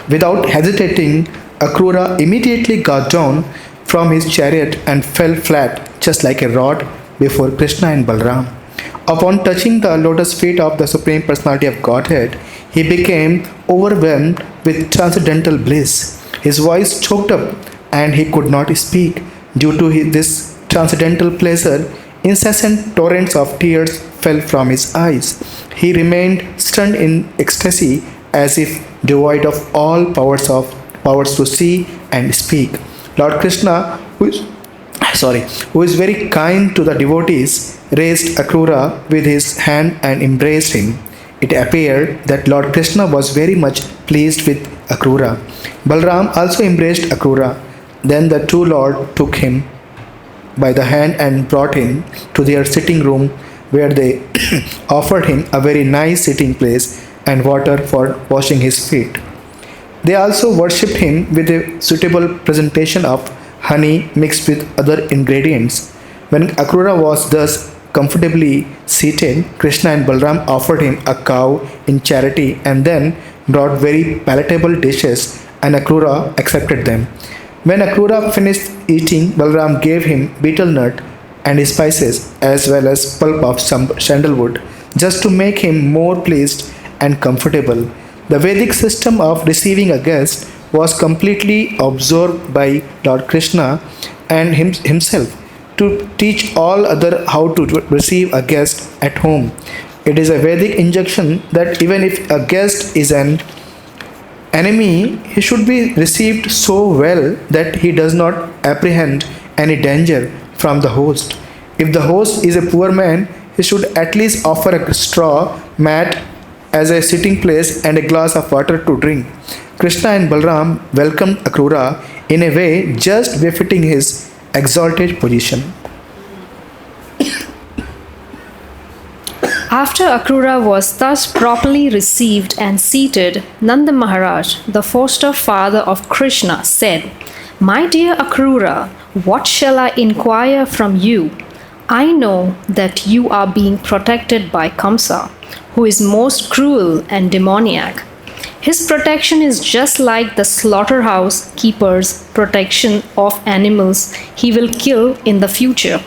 Without hesitating, Akrura immediately got down from his chariot and fell flat, just like a rod, before Krishna and Balram. Upon touching the lotus feet of the Supreme Personality of Godhead, he became overwhelmed with transcendental bliss. His voice choked up and he could not speak. Due to this transcendental pleasure, incessant torrents of tears fell from his eyes. He remained stunned in ecstasy, as if devoid of all powers to see and speak. Lord Krishna, who is very kind to the devotees, raised Akrura with his hand and embraced him. It appeared that Lord Krishna was very much pleased with Akrura. Balram also embraced Akrura. Then the two lords took him by the hand and brought him to their sitting room, where they offered him a very nice sitting place and water for washing his feet. They also worshipped him with a suitable presentation of honey mixed with other ingredients. When Akrura was thus comfortably seated, Krishna and Balram offered him a cow in charity and then brought very palatable dishes, and Akrura accepted them. When Akrura finished eating, Balram gave him betel nut and spices as well as pulp of some sandalwood just to make him more pleased and comfortable. The Vedic system of receiving a guest was completely absorbed by Lord Krishna and himself to teach all other how to receive a guest at home. It is a Vedic injunction that even if a guest is an enemy, he should be received so well that he does not apprehend any danger from the host. If the host is a poor man, he should at least offer a straw mat as a sitting place and a glass of water to drink. Krishna and Balram welcomed Akrura in a way just befitting his exalted position. After Akrura was thus properly received and seated, Nanda Maharaj, the foster father of Krishna, said, "My dear Akrura, what shall I inquire from you? I know that you are being protected by Kamsa, who is most cruel and demoniac. His protection is just like the slaughterhouse keeper's protection of animals he will kill in the future.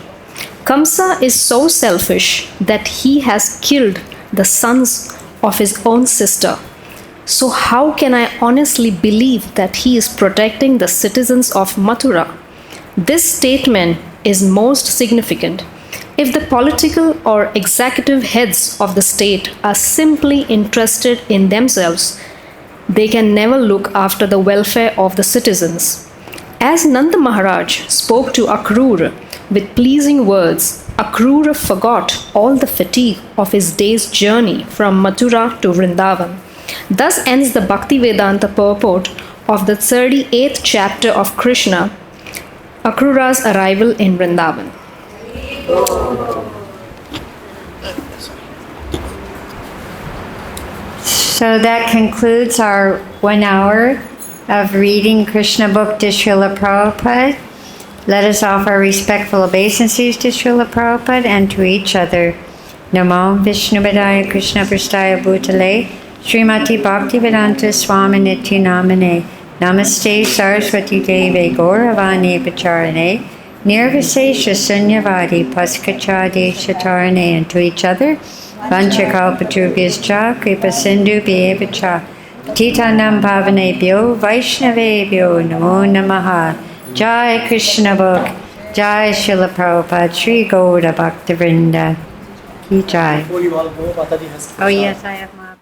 Kamsa is so selfish that he has killed the sons of his own sister. So how can I honestly believe that he is protecting the citizens of Mathura? This statement is most significant. If the political or executive heads of the state are simply interested in themselves, they can never look after the welfare of the citizens." As Nanda Maharaj spoke to Akrura with pleasing words, Akrura forgot all the fatigue of his day's journey from Mathura to Vrindavan. Thus ends the Bhakti-Vedanta purport of the 38th chapter of Krishna, Akrura's arrival in Vrindavan. So that concludes our 1 hour of reading Krishna book to Srila Prabhupada. Let us offer respectful obeisances to Srila Prabhupada and to each other. Namo Vishnubhadaya Krishna Prastaya Bhutale Srimati Bhakti-Vedanta Swami Nitya Namane Namaste Saraswati Deve Gauravani Pacharane Nirvisesha Sunyavadi Paskachade Shatarane, and to each other. Vanchakalpatubhyascha Kripa Sindhu Bhyevacha Titanam Bhavanebhyo Vaishnavebhyo Namo Namaha. Jai Krishna Book, Jai Srila Prabhupada, Shri Gauda Bhakta Vrinda. Ki Jai. Before you all go, Mataji has Oh yes, I have my